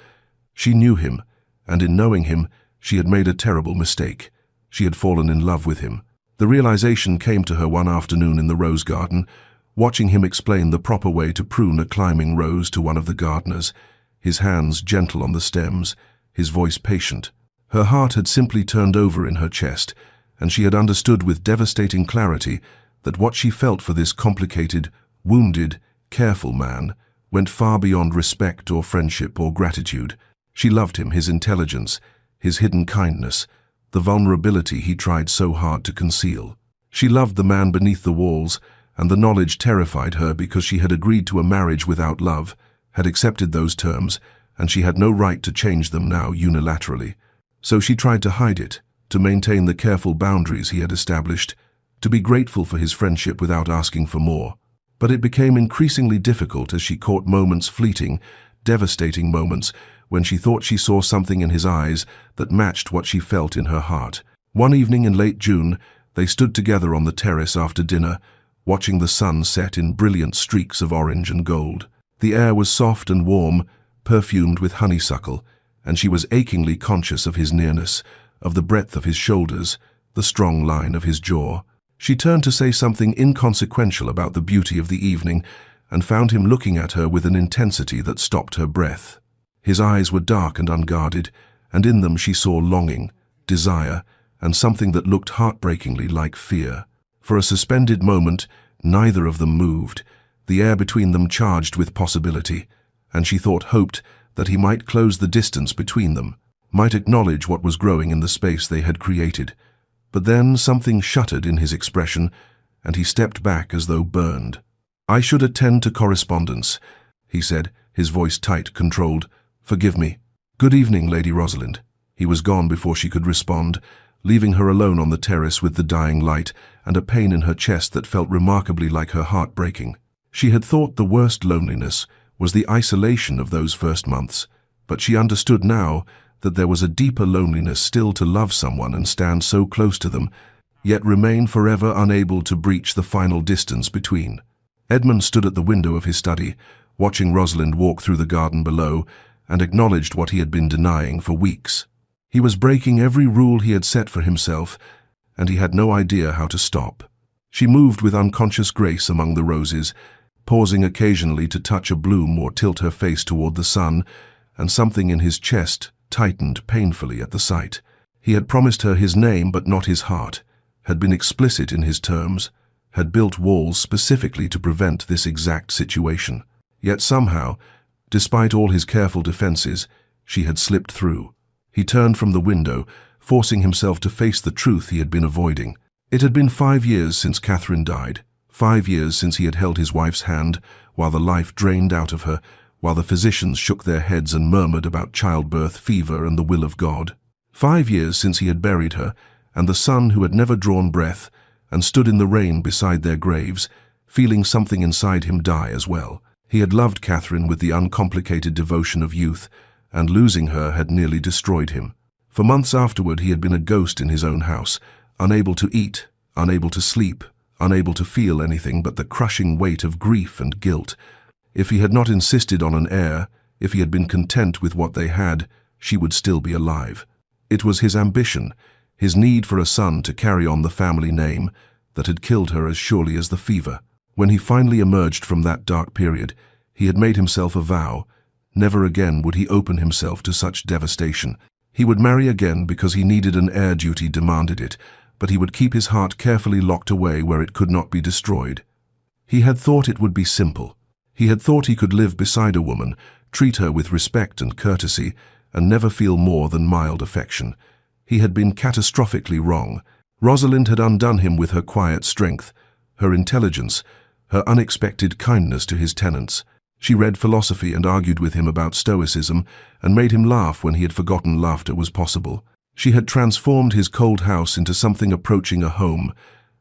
Speaker 1: She knew him, and in knowing him, she had made a terrible mistake. She had fallen in love with him. The realization came to her one afternoon in the rose garden, watching him explain the proper way to prune a climbing rose to one of the gardeners, his hands gentle on the stems, his voice patient. Her heart had simply turned over in her chest, and she had understood with devastating clarity that what she felt for this complicated, wounded, careful man went far beyond respect or friendship or gratitude. She loved him, his intelligence, his hidden kindness, the vulnerability he tried so hard to conceal. She loved the man beneath the walls, and the knowledge terrified her because she had agreed to a marriage without love, had accepted those terms, and she had no right to change them now unilaterally. So she tried to hide it, to maintain the careful boundaries he had established, to be grateful for his friendship without asking for more. But it became increasingly difficult as she caught moments, fleeting, devastating moments, when she thought she saw something in his eyes that matched what she felt in her heart. One evening in late June, they stood together on the terrace after dinner, watching the sun set in brilliant streaks of orange and gold. The air was soft and warm, perfumed with honeysuckle, and she was achingly conscious of his nearness, of the breadth of his shoulders, the strong line of his jaw. She turned to say something inconsequential about the beauty of the evening, and found him looking at her with an intensity that stopped her breath. His eyes were dark and unguarded, and in them she saw longing, desire, and something that looked heartbreakingly like fear. For a suspended moment, neither of them moved, the air between them charged with possibility, and she hoped that he might close the distance between them, might acknowledge what was growing in the space they had created. But then something shuttered in his expression, and he stepped back as though burned. "I should attend to correspondence," he said, his voice tight, controlled. "Forgive me. Good evening, Lady Rosalind." He was gone before she could respond, leaving her alone on the terrace with the dying light and a pain in her chest that felt remarkably like her heart breaking. She had thought the worst loneliness was the isolation of those first months, but she understood now that there was a deeper loneliness still to love someone and stand so close to them, yet remain forever unable to breach the final distance between. Edmund stood at the window of his study, watching Rosalind walk through the garden below, and acknowledged what he had been denying for weeks. He was breaking every rule he had set for himself, and he had no idea how to stop. She moved with unconscious grace among the roses, pausing occasionally to touch a bloom or tilt her face toward the sun, and something in his chest tightened painfully at the sight. He had promised her his name but not his heart, had been explicit in his terms, had built walls specifically to prevent this exact situation. Yet somehow, despite all his careful defenses, she had slipped through. He turned from the window, forcing himself to face the truth he had been avoiding. It had been 5 years since Catherine died, 5 years since he had held his wife's hand, while the life drained out of her, while the physicians shook their heads and murmured about childbirth, fever, and the will of God. 5 years since he had buried her, and the son who had never drawn breath, and stood in the rain beside their graves, feeling something inside him die as well. He had loved Catherine with the uncomplicated devotion of youth, and losing her had nearly destroyed him. For months afterward he had been a ghost in his own house, unable to eat, unable to sleep, unable to feel anything but the crushing weight of grief and guilt. If he had not insisted on an heir, if he had been content with what they had, she would still be alive. It was his ambition, his need for a son to carry on the family name, that had killed her as surely as the fever. When he finally emerged from that dark period, he had made himself a vow. Never again would he open himself to such devastation. He would marry again because he needed an heir, duty demanded it, but he would keep his heart carefully locked away where it could not be destroyed. He had thought it would be simple. He had thought he could live beside a woman, treat her with respect and courtesy, and never feel more than mild affection. He had been catastrophically wrong. Rosalind had undone him with her quiet strength, her intelligence, her unexpected kindness to his tenants. She read philosophy and argued with him about stoicism, and made him laugh when he had forgotten laughter was possible. She had transformed his cold house into something approaching a home,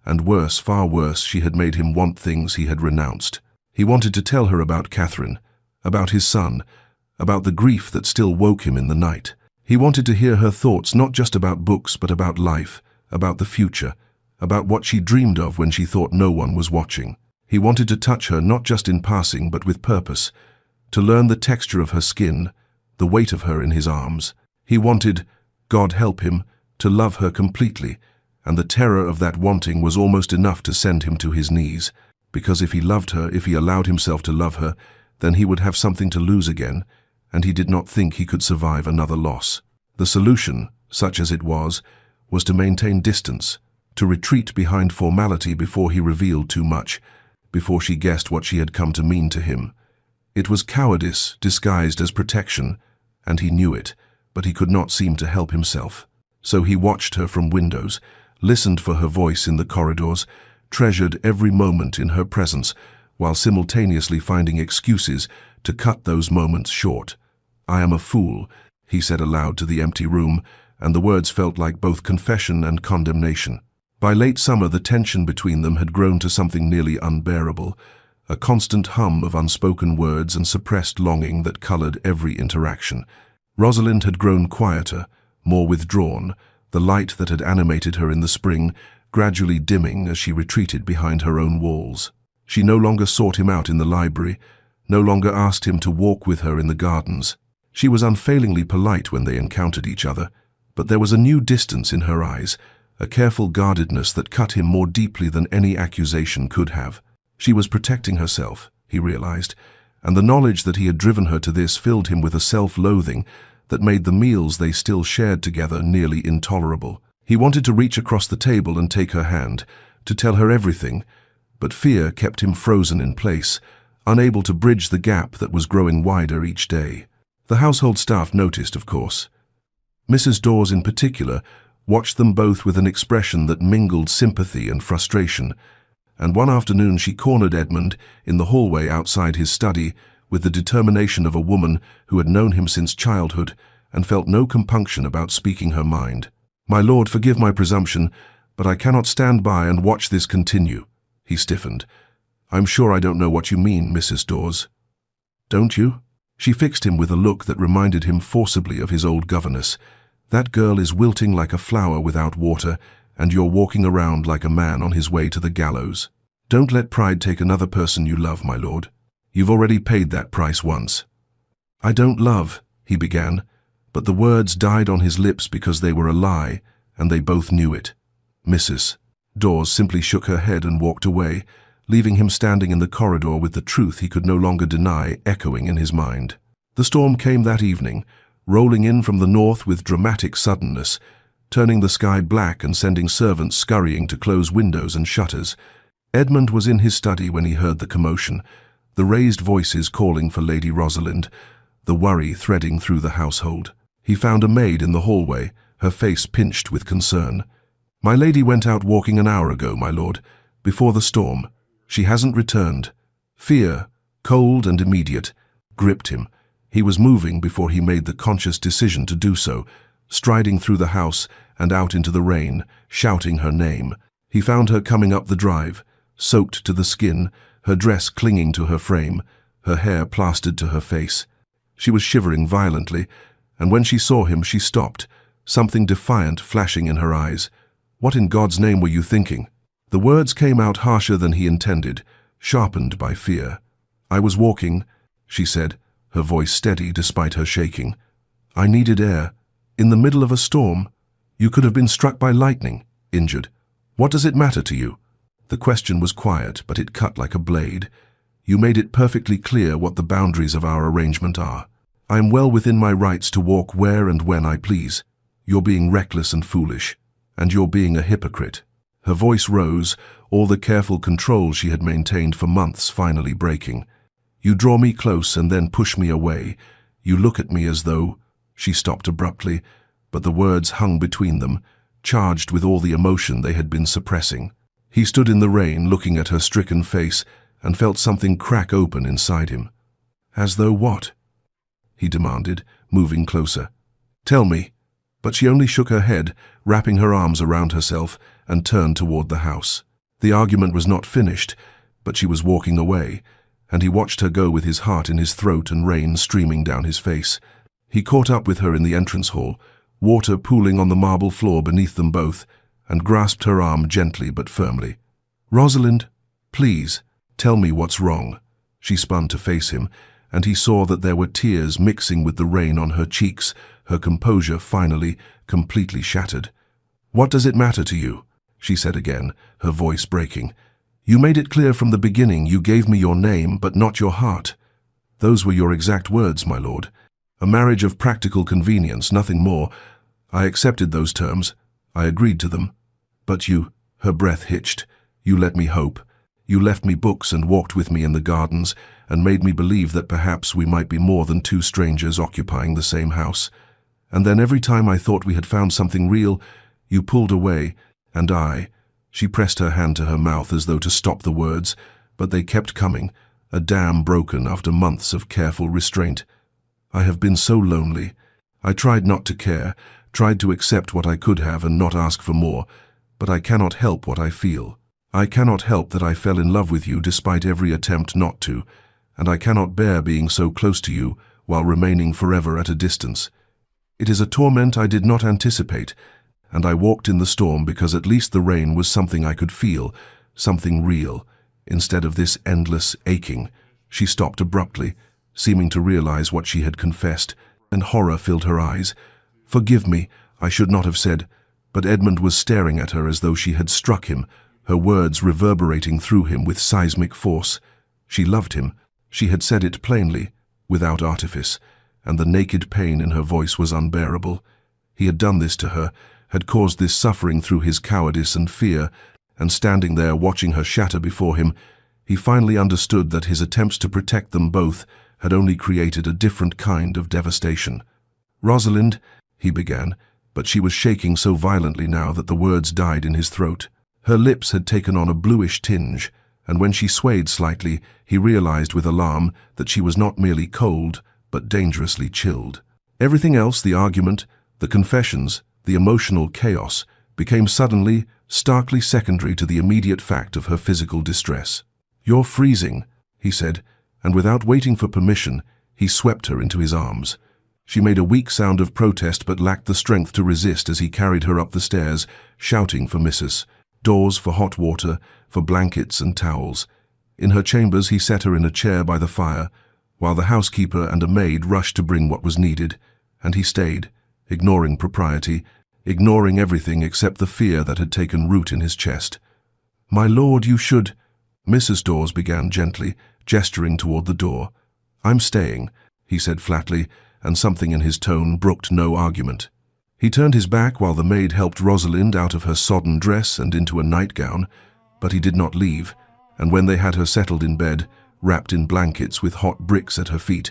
Speaker 1: and worse, far worse, she had made him want things he had renounced. He wanted to tell her about Catherine, about his son, about the grief that still woke him in the night. He wanted to hear her thoughts not just about books but about life, about the future, about what she dreamed of when she thought no one was watching. He wanted to touch her not just in passing but with purpose, to learn the texture of her skin, the weight of her in his arms. He wanted, God help him, to love her completely, and the terror of that wanting was almost enough to send him to his knees, because if he loved her, if he allowed himself to love her, then he would have something to lose again, and he did not think he could survive another loss. The solution, such as it was to maintain distance, to retreat behind formality before he revealed too much, before she guessed what she had come to mean to him. It was cowardice disguised as protection, and he knew it, but he could not seem to help himself. So he watched her from windows, listened for her voice in the corridors, treasured every moment in her presence, while simultaneously finding excuses to cut those moments short. "I am a fool," he said aloud to the empty room, and the words felt like both confession and condemnation. By late summer, the tension between them had grown to something nearly unbearable, a constant hum of unspoken words and suppressed longing that colored every interaction. Rosalind had grown quieter, more withdrawn, the light that had animated her in the spring gradually dimming as she retreated behind her own walls. She no longer sought him out in the library, no longer asked him to walk with her in the gardens. She was unfailingly polite when they encountered each other, but there was a new distance in her eyes, a careful guardedness that cut him more deeply than any accusation could have. She was protecting herself, he realized, and the knowledge that he had driven her to this filled him with a self-loathing that made the meals they still shared together nearly intolerable. He wanted to reach across the table and take her hand, to tell her everything, but fear kept him frozen in place, unable to bridge the gap that was growing wider each day. The household staff noticed, of course. Mrs. Dawes, in particular, watched them both with an expression that mingled sympathy and frustration, and one afternoon she cornered Edmund in the hallway outside his study with the determination of a woman who had known him since childhood and felt no compunction about speaking her mind. "My lord, forgive my presumption, but I cannot stand by and watch this continue." He stiffened. "I'm sure I don't know what you mean, Mrs. Dawes." "Don't you?" She fixed him with a look that reminded him forcibly of his old governess. "That girl is wilting like a flower without water, and you're walking around like a man on his way to the gallows. Don't let pride take another person you love, my lord. You've already paid that price once." "I don't love," he began, but the words died on his lips because they were a lie, and they both knew it. Mrs. Dawes simply shook her head and walked away, leaving him standing in the corridor with the truth he could no longer deny echoing in his mind. The storm came that evening, rolling in from the north with dramatic suddenness, turning the sky black and sending servants scurrying to close windows and shutters. Edmund was in his study when he heard the commotion, the raised voices calling for Lady Rosalind, the worry threading through the household. He found a maid in the hallway, her face pinched with concern. "My lady went out walking an hour ago, my lord, before the storm. She hasn't returned." Fear, cold and immediate, gripped him. He was moving before he made the conscious decision to do so, striding through the house and out into the rain, shouting her name. He found her coming up the drive, soaked to the skin, her dress clinging to her frame, her hair plastered to her face. She was shivering violently, and when she saw him she stopped, something defiant flashing in her eyes. "What in God's name were you thinking?" The words came out harsher than he intended, sharpened by fear. "I was walking," she said, her voice steady despite her shaking. "I needed air. In the middle of a storm. You could have been struck by lightning, injured. What does it matter to you?" The question was quiet, but it cut like a blade. "You made it perfectly clear what the boundaries of our arrangement are. I am well within my rights to walk where and when I please. You're being reckless and foolish, and you're being a hypocrite." Her voice rose, all the careful control she had maintained for months finally breaking. "You draw me close and then push me away. You look at me as though—" She stopped abruptly, but the words hung between them, charged with all the emotion they had been suppressing. He stood in the rain looking at her stricken face and felt something crack open inside him. "As though what?" he demanded, moving closer. "Tell me." But she only shook her head, wrapping her arms around herself, and turned toward the house. The argument was not finished, but she was walking away, and he watched her go with his heart in his throat and rain streaming down his face. He caught up with her in the entrance hall, water pooling on the marble floor beneath them both, and grasped her arm gently but firmly. "Rosalind, please, tell me what's wrong." She spun to face him, and he saw that there were tears mixing with the rain on her cheeks, her composure finally completely shattered. "What does it matter to you?" she said again, her voice breaking. "You made it clear from the beginning you gave me your name, but not your heart. Those were your exact words, my lord. A marriage of practical convenience, nothing more. I accepted those terms. I agreed to them. But you," her breath hitched, "you let me hope. You left me books and walked with me in the gardens and made me believe that perhaps we might be more than two strangers occupying the same house. And then every time I thought we had found something real, you pulled away, and I—" She pressed her hand to her mouth as though to stop the words, but they kept coming, a dam broken after months of careful restraint. "I have been so lonely. I tried not to care, tried to accept what I could have and not ask for more, but I cannot help what I feel. I cannot help that I fell in love with you despite every attempt not to, and I cannot bear being so close to you while remaining forever at a distance. It is a torment I did not anticipate, and I walked in the storm because at least the rain was something I could feel, something real, instead of this endless aching. She stopped abruptly, seeming to realize what she had confessed, and horror filled her eyes. "Forgive me, I should not have said," but Edmund was staring at her as though she had struck him, her words reverberating through him with seismic force. She loved him. She had said it plainly, without artifice, and the naked pain in her voice was unbearable. He had done this to her, had caused this suffering through his cowardice and fear, and standing there watching her shatter before him, he finally understood that his attempts to protect them both had only created a different kind of devastation. "Rosalind," he began, but she was shaking so violently now that the words died in his throat. Her lips had taken on a bluish tinge, and when she swayed slightly, he realized with alarm that she was not merely cold, but dangerously chilled. Everything else, the argument, the confessions, the emotional chaos, became suddenly, starkly secondary to the immediate fact of her physical distress. "You're freezing," he said, and without waiting for permission, he swept her into his arms. She made a weak sound of protest but lacked the strength to resist as he carried her up the stairs, shouting for Mrs. Dawes, for hot water, for blankets and towels. In her chambers he set her in a chair by the fire, while the housekeeper and a maid rushed to bring what was needed, and he stayed, ignoring propriety, ignoring everything except the fear that had taken root in his chest. "My lord, you should—" Mrs. Dawes began gently, gesturing toward the door. "I'm staying," he said flatly, and something in his tone brooked no argument. He turned his back while the maid helped Rosalind out of her sodden dress and into a nightgown, but he did not leave, and when they had her settled in bed, wrapped in blankets with hot bricks at her feet,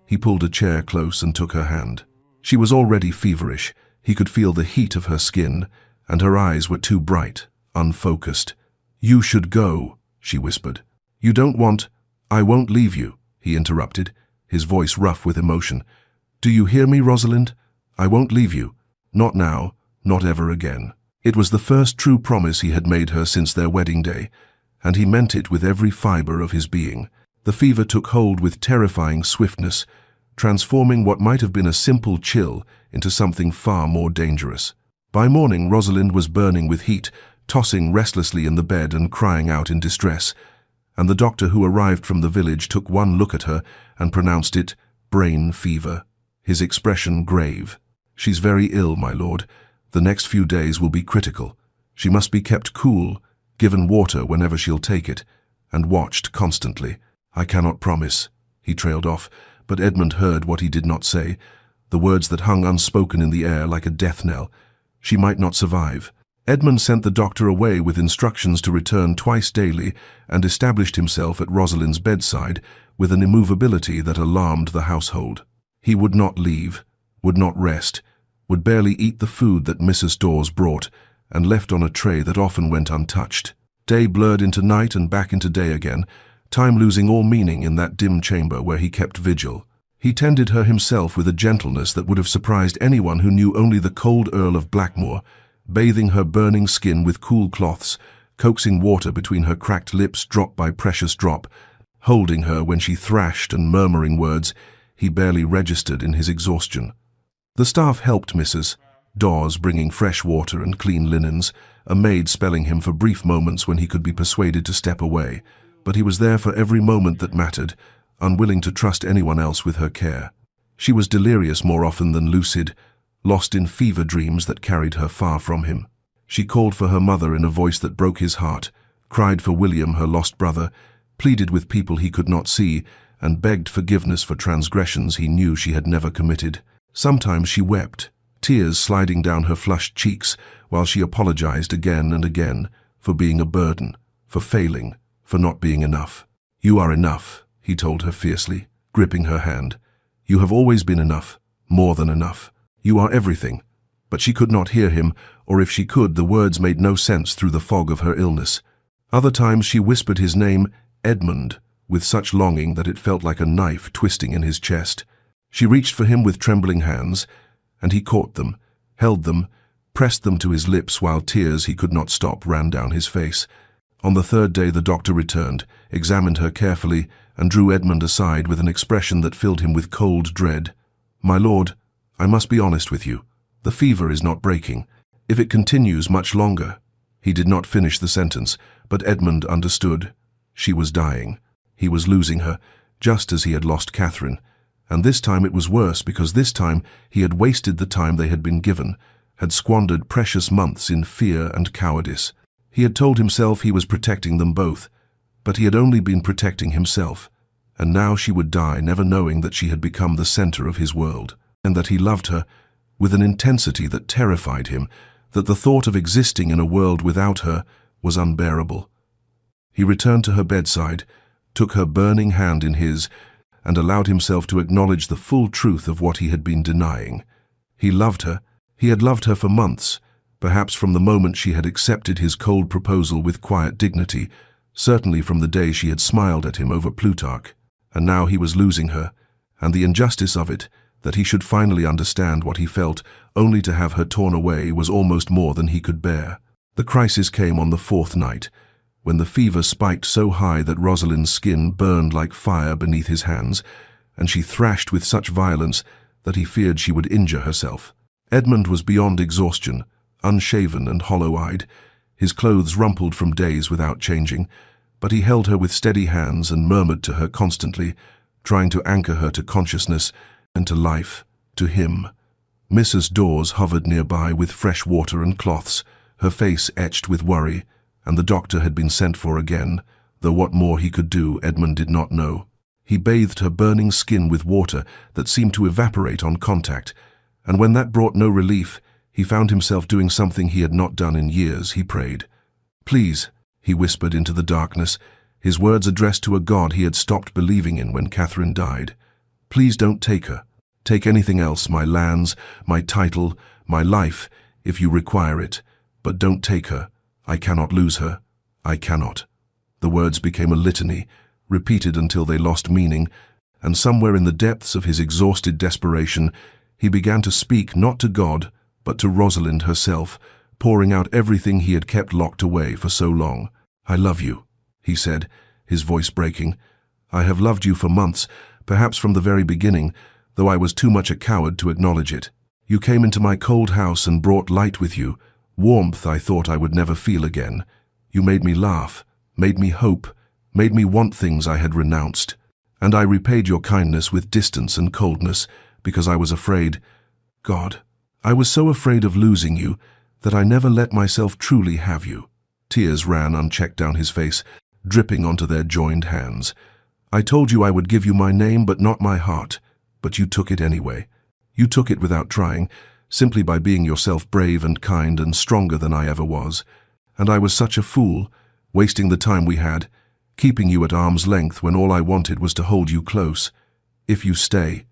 Speaker 1: he pulled a chair close and took her hand. She was already feverish. He could feel the heat of her skin, and her eyes were too bright, unfocused. "You should go," she whispered. "You don't want—" "I won't leave you," he interrupted, his voice rough with emotion. "Do you hear me, Rosalind? I won't leave you. Not now, not ever again." It was the first true promise he had made her since their wedding day, and he meant it with every fiber of his being. The fever took hold with terrifying swiftness, transforming what might have been a simple chill into something far more dangerous. By morning, Rosalind was burning with heat, tossing restlessly in the bed and crying out in distress, and the doctor who arrived from the village took one look at her and pronounced it brain fever, his expression grave. "She's very ill, my lord. The next few days will be critical. She must be kept cool, given water whenever she'll take it, and watched constantly. I cannot promise," he trailed off, but Edmund heard what he did not say, the words that hung unspoken in the air like a death knell. She might not survive. Edmund sent the doctor away with instructions to return twice daily and established himself at Rosalind's bedside with an immovability that alarmed the household. He would not leave, would not rest, would barely eat the food that Mrs. Dawes brought and left on a tray that often went untouched. Day blurred into night and back into day again, time losing all meaning in that dim chamber where he kept vigil. He tended her himself with a gentleness that would have surprised anyone who knew only the cold Earl of Blackmore, bathing her burning skin with cool cloths, coaxing water between her cracked lips drop by precious drop, holding her when she thrashed and murmuring words he barely registered in his exhaustion. The staff helped Mrs. Dawes, bringing fresh water and clean linens, a maid spelling him for brief moments when he could be persuaded to step away, but he was there for every moment that mattered, unwilling to trust anyone else with her care. She was delirious more often than lucid, lost in fever dreams that carried her far from him. She called for her mother in a voice that broke his heart, cried for William, her lost brother, pleaded with people he could not see, and begged forgiveness for transgressions he knew she had never committed. Sometimes she wept, tears sliding down her flushed cheeks, while she apologized again and again for being a burden, for failing, for not being enough. "You are enough," he told her fiercely, gripping her hand. "You have always been enough, more than enough. You are everything." But she could not hear him, or if she could, the words made no sense through the fog of her illness. Other times she whispered his name, Edmund, with such longing that it felt like a knife twisting in his chest. She reached for him with trembling hands, and he caught them, held them, pressed them to his lips while tears he could not stop ran down his face. On the third day the doctor returned, examined her carefully, and drew Edmund aside with an expression that filled him with cold dread. "My lord, I must be honest with you. The fever is not breaking. If it continues much longer." He did not finish the sentence, but Edmund understood. She was dying. He was losing her, just as he had lost Catherine. And this time it was worse, because this time he had wasted the time they had been given, had squandered precious months in fear and cowardice. He had told himself he was protecting them both, but he had only been protecting himself. And now she would die, never knowing that she had become the center of his world, and that he loved her with an intensity that terrified him, that the thought of existing in a world without her was unbearable. He returned to her bedside, took her burning hand in his, and allowed himself to acknowledge the full truth of what he had been denying. He loved her. He had loved her for months, perhaps from the moment she had accepted his cold proposal with quiet dignity, certainly from the day she had smiled at him over Plutarch. And now he was losing her, and the injustice of it, that he should finally understand what he felt, only to have her torn away, was almost more than he could bear. The crisis came on the fourth night, when the fever spiked so high that Rosalind's skin burned like fire beneath his hands, and she thrashed with such violence that he feared she would injure herself. Edmund was beyond exhaustion, unshaven and hollow-eyed, his clothes rumpled from days without changing, but he held her with steady hands and murmured to her constantly, trying to anchor her to consciousness and to life, to him. Mrs. Dawes hovered nearby with fresh water and cloths, her face etched with worry, and the doctor had been sent for again, though what more he could do Edmund did not know. He bathed her burning skin with water that seemed to evaporate on contact, and when that brought no relief, he found himself doing something he had not done in years. He prayed. "Please," he whispered into the darkness, his words addressed to a God he had stopped believing in when Catherine died. "Please don't take her. Take anything else, my lands, my title, my life, if you require it, but don't take her. I cannot lose her. I cannot." The words became a litany, repeated until they lost meaning, and somewhere in the depths of his exhausted desperation, he began to speak not to God, but to Rosalind herself, pouring out everything he had kept locked away for so long. "I love you," he said, his voice breaking. "I have loved you for months, perhaps from the very beginning, though I was too much a coward to acknowledge it. You came into my cold house and brought light with you, warmth I thought I would never feel again. You made me laugh, made me hope, made me want things I had renounced. And I repaid your kindness with distance and coldness, because I was afraid. God, I was so afraid of losing you that I never let myself truly have you." Tears ran unchecked down his face, dripping onto their joined hands. "I told you I would give you my name but not my heart, but you took it anyway. You took it without trying, simply by being yourself, brave and kind and stronger than I ever was. And I was such a fool, wasting the time we had, keeping you at arm's length when all I wanted was to hold you close. If you stay,"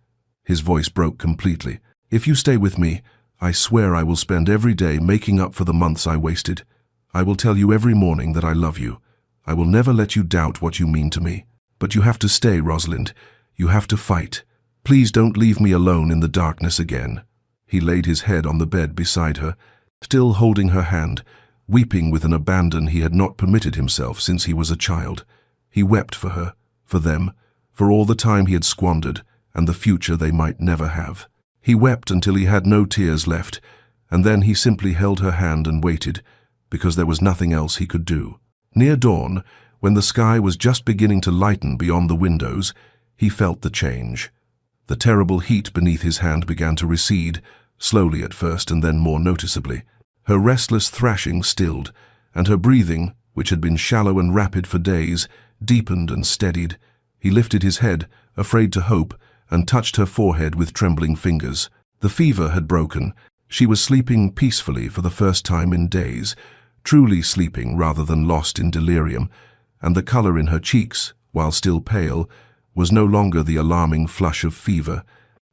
Speaker 1: his voice broke completely, "if you stay with me, I swear I will spend every day making up for the months I wasted. I will tell you every morning that I love you. I will never let you doubt what you mean to me. But you have to stay, Rosalind. You have to fight. Please don't leave me alone in the darkness again." He laid his head on the bed beside her, still holding her hand, weeping with an abandon he had not permitted himself since he was a child. He wept for her, for them, for all the time he had squandered, and the future they might never have. He wept until he had no tears left, and then he simply held her hand and waited, because there was nothing else he could do. Near dawn, when the sky was just beginning to lighten beyond the windows, he felt the change. The terrible heat beneath his hand began to recede, slowly at first and then more noticeably. Her restless thrashing stilled, and her breathing, which had been shallow and rapid for days, deepened and steadied. He lifted his head, afraid to hope, and touched her forehead with trembling fingers. The fever had broken. She was sleeping peacefully for the first time in days, truly sleeping rather than lost in delirium, and the color in her cheeks, while still pale, was no longer the alarming flush of fever.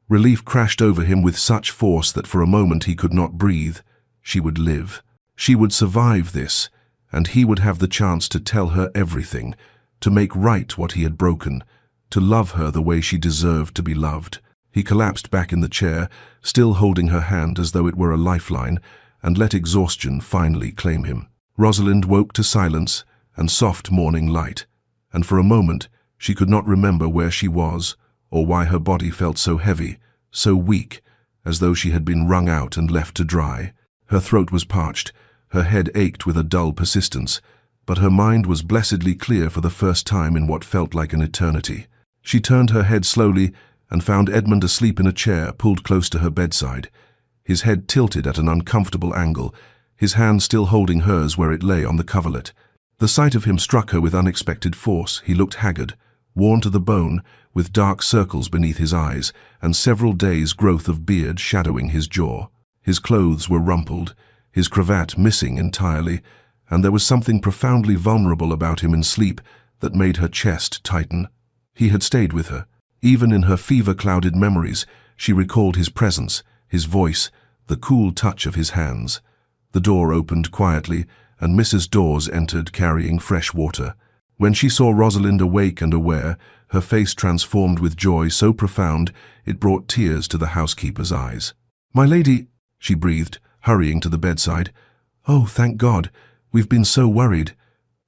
Speaker 1: Relief crashed over him with such force that for a moment he could not breathe. She would live. She would survive this, and he would have the chance to tell her everything, to make right what he had broken, to love her the way she deserved to be loved. He collapsed back in the chair, still holding her hand as though it were a lifeline, and let exhaustion finally claim him. Rosalind woke to silence and soft morning light, and for a moment she could not remember where she was, or why her body felt so heavy, so weak, as though she had been wrung out and left to dry. Her throat was parched, her head ached with a dull persistence, but her mind was blessedly clear for the first time in what felt like an eternity. She turned her head slowly and found Edmund asleep in a chair pulled close to her bedside, his head tilted at an uncomfortable angle, his hand still holding hers where it lay on the coverlet. The sight of him struck her with unexpected force. He looked haggard, worn to the bone, with dark circles beneath his eyes and several days' growth of beard shadowing his jaw. His clothes were rumpled, his cravat missing entirely, and there was something profoundly vulnerable about him in sleep that made her chest tighten. He had stayed with her. Even in her fever-clouded memories, she recalled his presence, his voice, the cool touch of his hands. The door opened quietly, and Mrs. Dawes entered carrying fresh water. When she saw Rosalind awake and aware, her face transformed with joy so profound it brought tears to the housekeeper's eyes. "My lady," she breathed, hurrying to the bedside. "Oh, thank God. We've been so worried."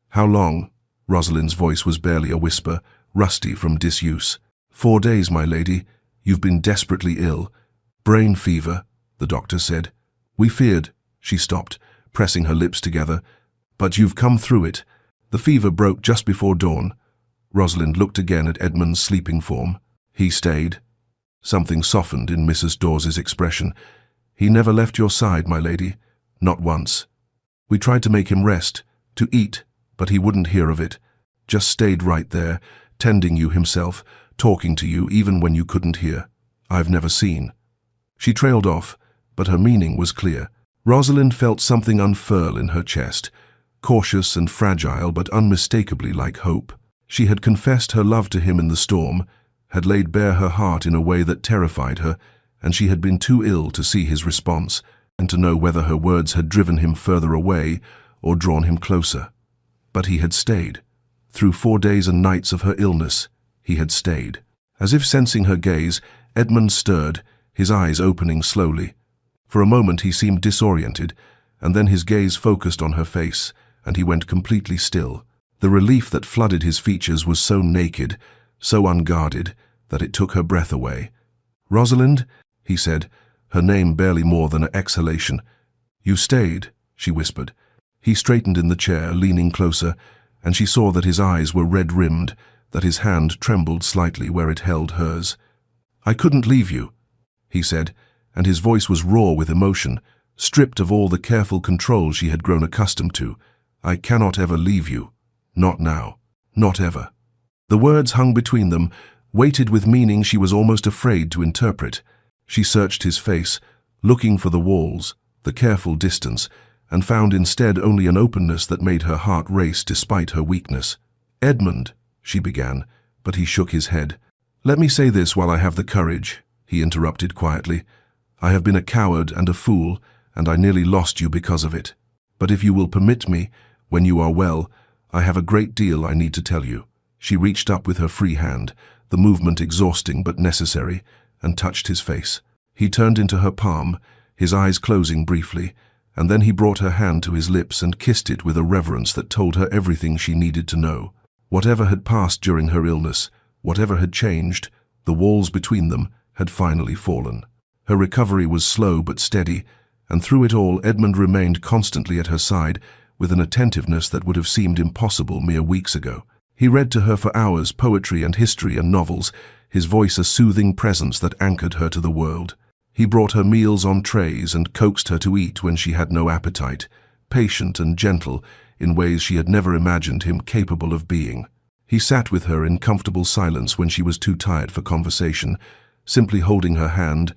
Speaker 1: "How long?" Rosalind's voice was barely a whisper, rusty from disuse. "4 days, my lady. You've been desperately ill. Brain fever," the doctor said. "We feared." She stopped, pressing her lips together. "But you've come through it. The fever broke just before dawn." Rosalind looked again at Edmund's sleeping form. "He stayed." Something softened in Mrs. Dawes's expression. "He never left your side, my lady. Not once. We tried to make him rest, to eat, but he wouldn't hear of it. Just stayed right there, tending you himself, talking to you even when you couldn't hear. I've never seen." She trailed off, but her meaning was clear. Rosalind felt something unfurl in her chest, cautious and fragile but unmistakably like hope. She had confessed her love to him in the storm, had laid bare her heart in a way that terrified her, and she had been too ill to see his response and to know whether her words had driven him further away or drawn him closer. But he had stayed. Through 4 days and nights of her illness, he had stayed. As if sensing her gaze, Edmund stirred, his eyes opening slowly. For a moment he seemed disoriented, and then his gaze focused on her face, and he went completely still. The relief that flooded his features was so naked, so unguarded, that it took her breath away. "Rosalind," he said, her name barely more than an exhalation. "You stayed," she whispered. He straightened in the chair, leaning closer, and she saw that his eyes were red-rimmed, that his hand trembled slightly where it held hers. "I couldn't leave you," he said, and his voice was raw with emotion, stripped of all the careful control she had grown accustomed to. "I cannot ever leave you. Not now. Not ever." The words hung between them, weighted with meaning she was almost afraid to interpret. She searched his face, looking for the walls, the careful distance, and found instead only an openness that made her heart race despite her weakness. "Edmund," she began, but he shook his head. "Let me say this while I have the courage," he interrupted quietly. "I have been a coward and a fool, and I nearly lost you because of it. But if you will permit me, when you are well, I have a great deal I need to tell you." She reached up with her free hand, the movement exhausting but necessary, and touched his face. He turned into her palm, his eyes closing briefly, and then he brought her hand to his lips and kissed it with a reverence that told her everything she needed to know. Whatever had passed during her illness, whatever had changed, the walls between them had finally fallen. Her recovery was slow but steady, and through it all Edmund remained constantly at her side with an attentiveness that would have seemed impossible mere weeks ago. He read to her for hours poetry and history and novels, his voice a soothing presence that anchored her to the world. He brought her meals on trays and coaxed her to eat when she had no appetite, patient and gentle in ways she had never imagined him capable of being. He sat with her in comfortable silence when she was too tired for conversation, simply holding her hand,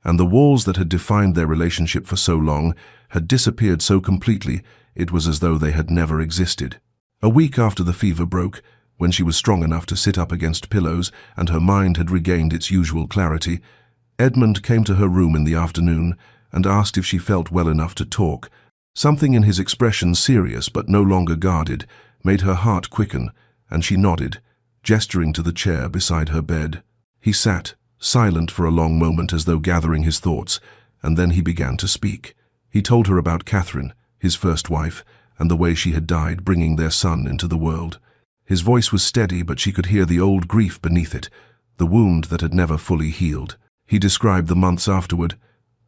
Speaker 1: and the walls that had defined their relationship for so long had disappeared so completely it was as though they had never existed. A week after the fever broke, when she was strong enough to sit up against pillows and her mind had regained its usual clarity, Edmund came to her room in the afternoon and asked if she felt well enough to talk. Something in his expression, serious but no longer guarded, made her heart quicken, and she nodded, gesturing to the chair beside her bed. He sat, silent for a long moment as though gathering his thoughts, and then he began to speak. He told her about Catherine, his first wife, and the way she had died bringing their son into the world. His voice was steady, but she could hear the old grief beneath it, the wound that had never fully healed. He described the months afterward,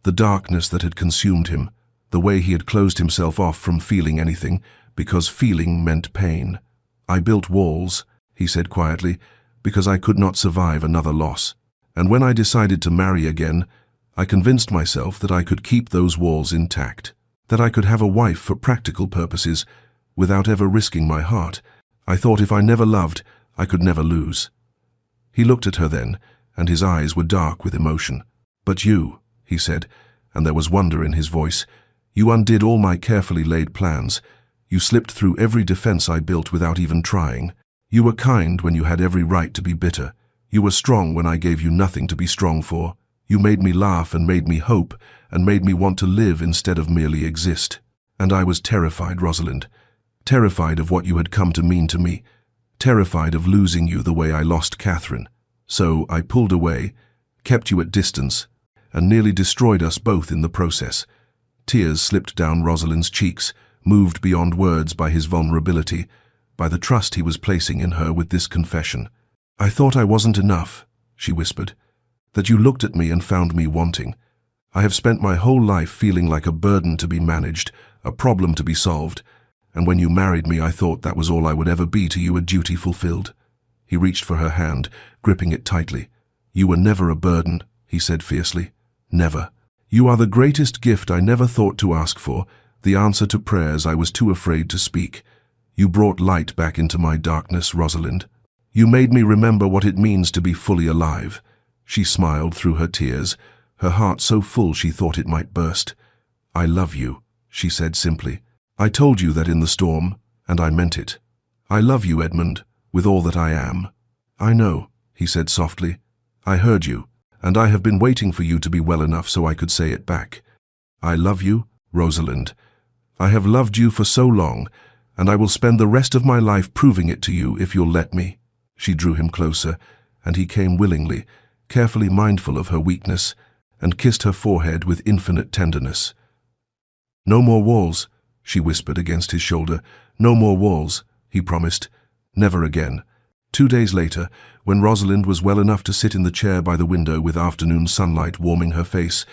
Speaker 1: the darkness that had consumed him, the way he had closed himself off from feeling anything, because feeling meant pain. "I built walls," he said quietly, "because I could not survive another loss. And when I decided to marry again, I convinced myself that I could keep those walls intact, that I could have a wife for practical purposes, without ever risking my heart. I thought if I never loved, I could never lose." He looked at her then, and his eyes were dark with emotion. "But you," he said, and there was wonder in his voice, "you undid all my carefully laid plans. You slipped through every defense I built without even trying. You were kind when you had every right to be bitter. You were strong when I gave you nothing to be strong for. You made me laugh and made me hope and made me want to live instead of merely exist. And I was terrified, Rosalind. Terrified of what you had come to mean to me. Terrified of losing you the way I lost Catherine. So I pulled away, kept you at distance, and nearly destroyed us both in the process." Tears slipped down Rosalind's cheeks, moved beyond words by his vulnerability, by the trust he was placing in her with this confession. "I thought I wasn't enough," she whispered, "that you looked at me and found me wanting. I have spent my whole life feeling like a burden to be managed, a problem to be solved, and when you married me I thought that was all I would ever be to you, a duty fulfilled." He reached for her hand, gripping it tightly. "You were never a burden," he said fiercely. "Never. You are the greatest gift I never thought to ask for, the answer to prayers I was too afraid to speak. You brought light back into my darkness, Rosalind. You made me remember what it means to be fully alive." She smiled through her tears, her heart so full she thought it might burst. "I love you," she said simply. "I told you that in the storm, and I meant it. I love you, Edmund, with all that I am." "I know," he said softly. "I heard you, and I have been waiting for you to be well enough so I could say it back. I love you, Rosalind. I have loved you for so long, and I will spend the rest of my life proving it to you if you'll let me." She drew him closer, and he came willingly, carefully mindful of her weakness, and kissed her forehead with infinite tenderness. "No more walls," she whispered against his shoulder. "No more walls," he promised. "Never again." 2 days later, when Rosalind was well enough to sit in the chair by the window with afternoon sunlight warming her face,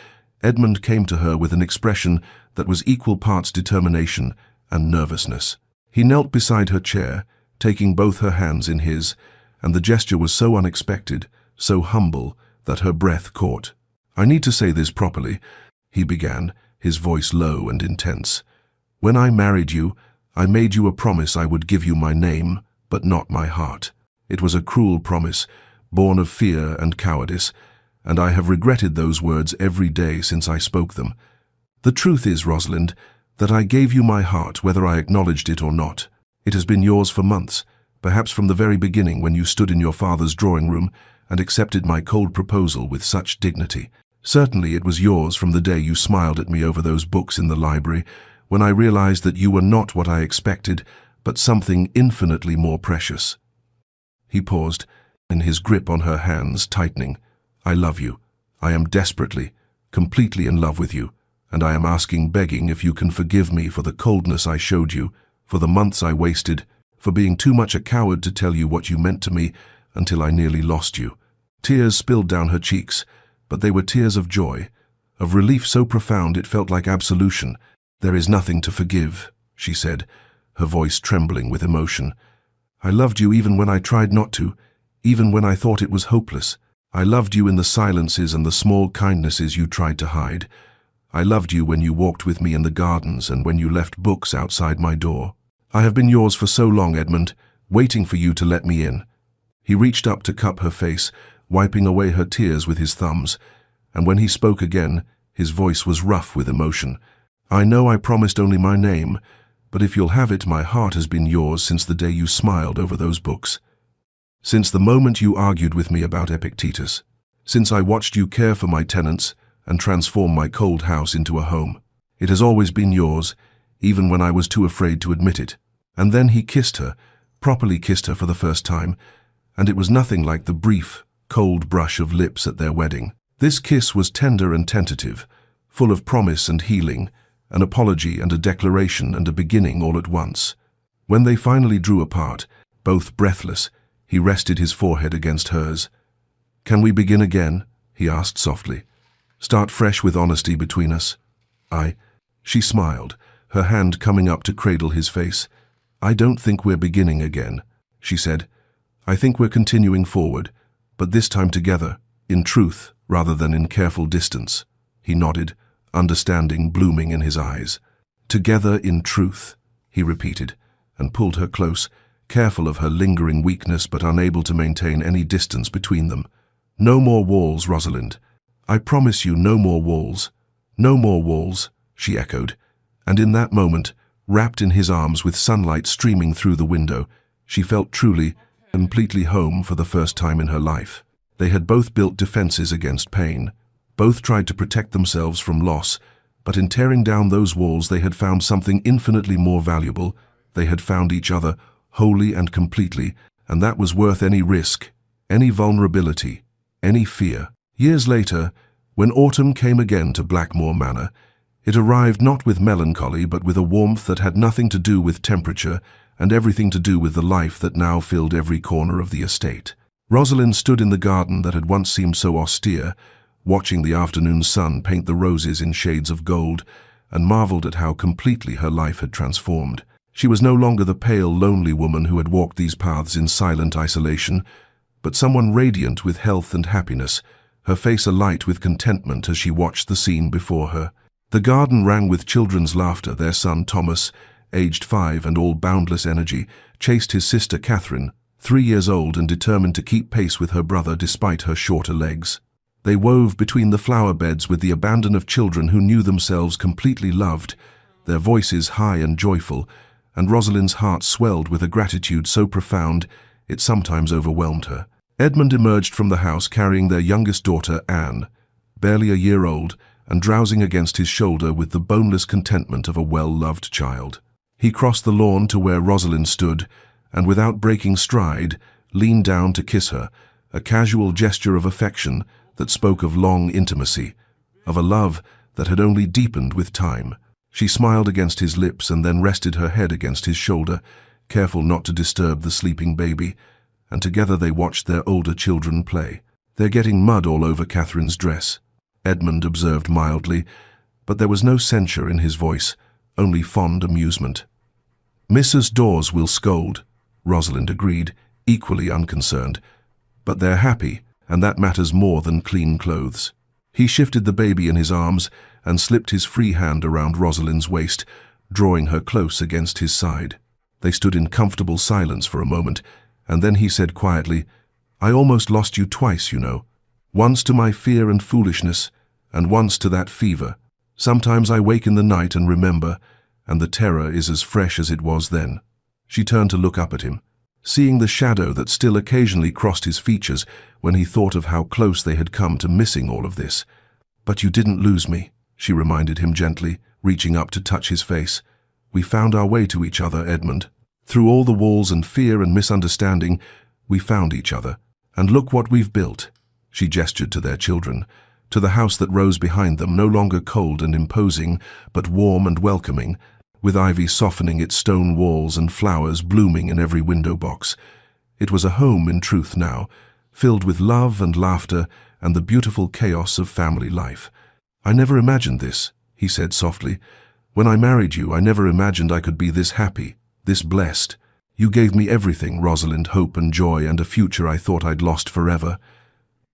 Speaker 1: Edmund came to her with an expression that was equal parts determination and nervousness. He knelt beside her chair, taking both her hands in his, and the gesture was so unexpected, so humble, that her breath caught. "I need to say this properly," he began, his voice low and intense. "When I married you, I made you a promise I would give you my name, but not my heart. It was a cruel promise, born of fear and cowardice, and I have regretted those words every day since I spoke them. The truth is, Rosalind, that I gave you my heart whether I acknowledged it or not. It has been yours for months, perhaps from the very beginning when you stood in your father's drawing room and accepted my cold proposal with such dignity. Certainly it was yours from the day you smiled at me over those books in the library, when I realized that you were not what I expected, but something infinitely more precious." He paused, and his grip on her hands tightening. "I love you. I am desperately, completely in love with you, and I am asking, begging, if you can forgive me for the coldness I showed you, for the months I wasted, for being too much a coward to tell you what you meant to me until I nearly lost you." Tears spilled down her cheeks, but they were tears of joy, of relief so profound it felt like absolution. "There is nothing to forgive," she said, her voice trembling with emotion. "I loved you even when I tried not to, even when I thought it was hopeless. I loved you in the silences and the small kindnesses you tried to hide. I loved you when you walked with me in the gardens and when you left books outside my door. I have been yours for so long, Edmund, waiting for you to let me in." He reached up to cup her face, wiping away her tears with his thumbs, and when he spoke again, his voice was rough with emotion. "I know I promised only my name, but if you'll have it, my heart has been yours since the day you smiled over those books. Since the moment you argued with me about Epictetus. Since I watched you care for my tenants and transform my cold house into a home. It has always been yours, even when I was too afraid to admit it." And then he kissed her, properly kissed her for the first time, and it was nothing like the brief, cold brush of lips at their wedding. This kiss was tender and tentative, full of promise and healing, an apology and a declaration and a beginning all at once. When they finally drew apart, both breathless, he rested his forehead against hers. "Can we begin again?" he asked softly. "Start fresh with honesty between us?" She smiled, her hand coming up to cradle his face. "I don't think we're beginning again," she said. "I think we're continuing forward, but this time together, in truth rather than in careful distance." He nodded, understanding blooming in his eyes. "Together in truth," he repeated, and pulled her close, careful of her lingering weakness but unable to maintain any distance between them. "No more walls, Rosalind. I promise you no more walls." "No more walls," she echoed, and in that moment, wrapped in his arms with sunlight streaming through the window, she felt truly, completely home for the first time in her life. They had both built defenses against pain. Both tried to protect themselves from loss, but in tearing down those walls they had found something infinitely more valuable. They had found each other, wholly and completely, and that was worth any risk, any vulnerability, any fear. Years later, when autumn came again to Blackmore Manor, it arrived not with melancholy but with a warmth that had nothing to do with temperature and everything to do with the life that now filled every corner of the estate. Rosalind stood in the garden that had once seemed so austere, watching the afternoon sun paint the roses in shades of gold, and marveled at how completely her life had transformed. She was no longer the pale, lonely woman who had walked these paths in silent isolation, but someone radiant with health and happiness, her face alight with contentment as she watched the scene before her. The garden rang with children's laughter. Their son Thomas, aged 5 and all boundless energy, chased his sister Catherine, 3 years old and determined to keep pace with her brother despite her shorter legs. They wove between the flower beds with the abandon of children who knew themselves completely loved, their voices high and joyful, and Rosalind's heart swelled with a gratitude so profound it sometimes overwhelmed her. Edmund emerged from the house carrying their youngest daughter, Anne, barely a year old, and drowsing against his shoulder with the boneless contentment of a well-loved child. He crossed the lawn to where Rosalind stood, and without breaking stride, leaned down to kiss her, a casual gesture of affection that spoke of long intimacy, of a love that had only deepened with time. She smiled against his lips and then rested her head against his shoulder, careful not to disturb the sleeping baby, and together they watched their older children play. "They're getting mud all over Catherine's dress," Edmund observed mildly, but there was no censure in his voice, only fond amusement. "Mrs. Dawes will scold," Rosalind agreed, equally unconcerned. "But they're happy, and that matters more than clean clothes." He shifted the baby in his arms and slipped his free hand around Rosalind's waist, drawing her close against his side. They stood in comfortable silence for a moment, and then he said quietly, "I almost lost you twice, you know. Once to my fear and foolishness, and once to that fever. Sometimes I wake in the night and remember, and the terror is as fresh as it was then." She turned to look up at him, seeing the shadow that still occasionally crossed his features when he thought of how close they had come to missing all of this. "But you didn't lose me," she reminded him gently, reaching up to touch his face. "We found our way to each other, Edmund. Through all the walls and fear and misunderstanding, we found each other. And look what we've built." She gestured to their children, to the house that rose behind them, no longer cold and imposing, but warm and welcoming, with ivy softening its stone walls and flowers blooming in every window box. It was a home in truth now, filled with love and laughter and the beautiful chaos of family life. "I never imagined this," he said softly. "When I married you, I never imagined I could be this happy, this blessed. You gave me everything, Rosalind, hope and joy and a future I thought I'd lost forever."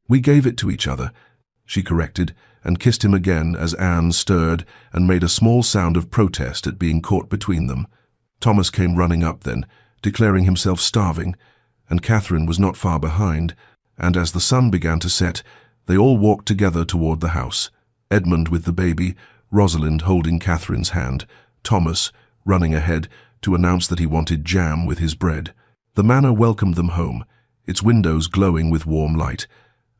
Speaker 1: "We gave it to each other," she corrected, and kissed him again as Anne stirred and made a small sound of protest at being caught between them. Thomas came running up then, declaring himself starving, and Catherine was not far behind, and as the sun began to set, they all walked together toward the house, Edmund with the baby, Rosalind holding Catherine's hand, Thomas running ahead to announce that he wanted jam with his bread. The manor welcomed them home, its windows glowing with warm light,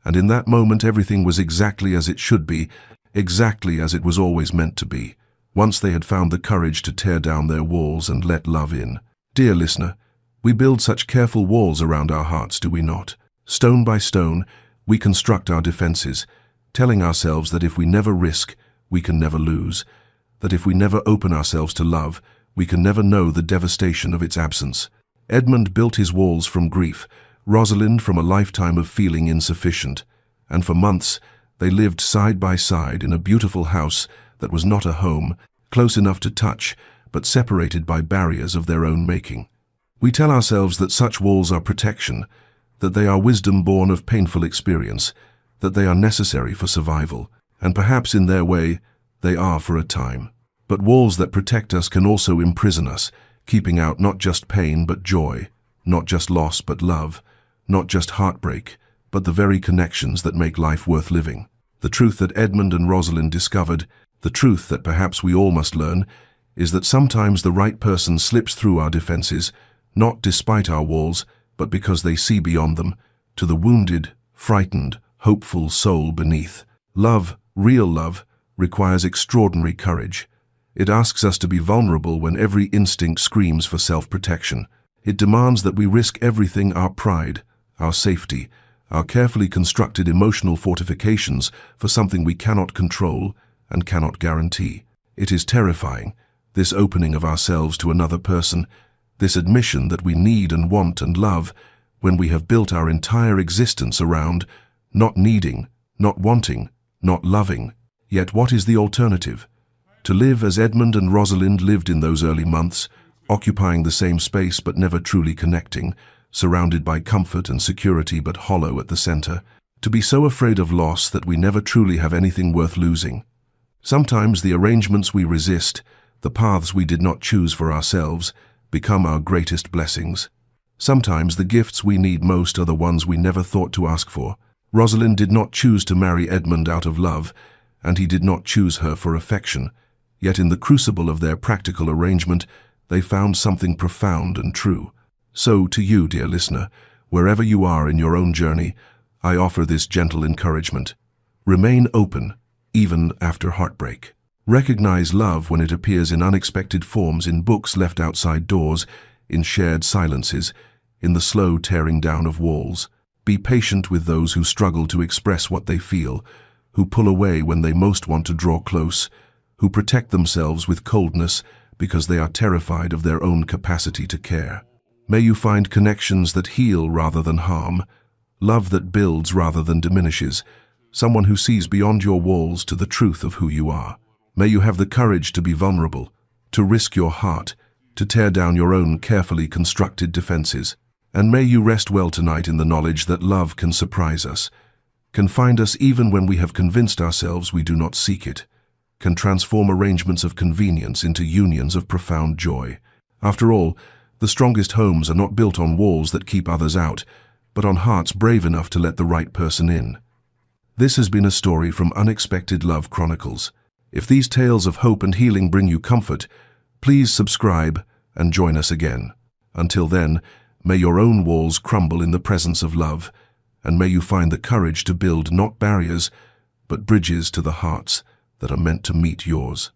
Speaker 1: and in that moment everything was exactly as it should be, exactly as it was always meant to be, once they had found the courage to tear down their walls and let love in. Dear listener, we build such careful walls around our hearts, do we not? Stone by stone, we construct our defenses, telling ourselves that if we never risk, we can never lose, that if we never open ourselves to love, we can never know the devastation of its absence. Edmund built his walls from grief, Rosalind from a lifetime of feeling insufficient, and for months they lived side by side in a beautiful house that was not a home, close enough to touch, but separated by barriers of their own making. We tell ourselves that such walls are protection, that they are wisdom born of painful experience, that they are necessary for survival, and perhaps in their way, they are for a time. But walls that protect us can also imprison us, keeping out not just pain but joy, not just loss but love, not just heartbreak, but the very connections that make life worth living. The truth that Edmund and Rosalind discovered, the truth that perhaps we all must learn, is that sometimes the right person slips through our defenses, not despite our walls, but because they see beyond them, to the wounded, frightened, hopeful soul beneath. Love, real love, requires extraordinary courage. It asks us to be vulnerable when every instinct screams for self-protection. It demands that we risk everything: our pride, our safety, our carefully constructed emotional fortifications for something we cannot control and cannot guarantee. It is terrifying, this opening of ourselves to another person, this admission that we need and want and love when we have built our entire existence around not needing, not wanting, not loving. Yet what is the alternative? To live as Edmund and Rosalind lived in those early months, occupying the same space but never truly connecting, surrounded by comfort and security but hollow at the center. To be so afraid of loss that we never truly have anything worth losing. Sometimes the arrangements we resist, the paths we did not choose for ourselves, become our greatest blessings. Sometimes the gifts we need most are the ones we never thought to ask for. Rosalind did not choose to marry Edmund out of love, and he did not choose her for affection. Yet in the crucible of their practical arrangement, they found something profound and true. So, to you, dear listener, wherever you are in your own journey, I offer this gentle encouragement. Remain open, even after heartbreak. Recognize love when it appears in unexpected forms, in books left outside doors, in shared silences, in the slow tearing down of walls. Be patient with those who struggle to express what they feel, who pull away when they most want to draw close, who protect themselves with coldness because they are terrified of their own capacity to care. May you find connections that heal rather than harm, love that builds rather than diminishes, someone who sees beyond your walls to the truth of who you are. May you have the courage to be vulnerable, to risk your heart, to tear down your own carefully constructed defenses. And may you rest well tonight in the knowledge that love can surprise us, can find us even when we have convinced ourselves we do not seek it, can transform arrangements of convenience into unions of profound joy. After all, the strongest homes are not built on walls that keep others out, but on hearts brave enough to let the right person in. This has been a story from Unexpected Love Chronicles. If these tales of hope and healing bring you comfort, please subscribe and join us again. Until then, may your own walls crumble in the presence of love, and may you find the courage to build not barriers, but bridges to the hearts that are meant to meet yours.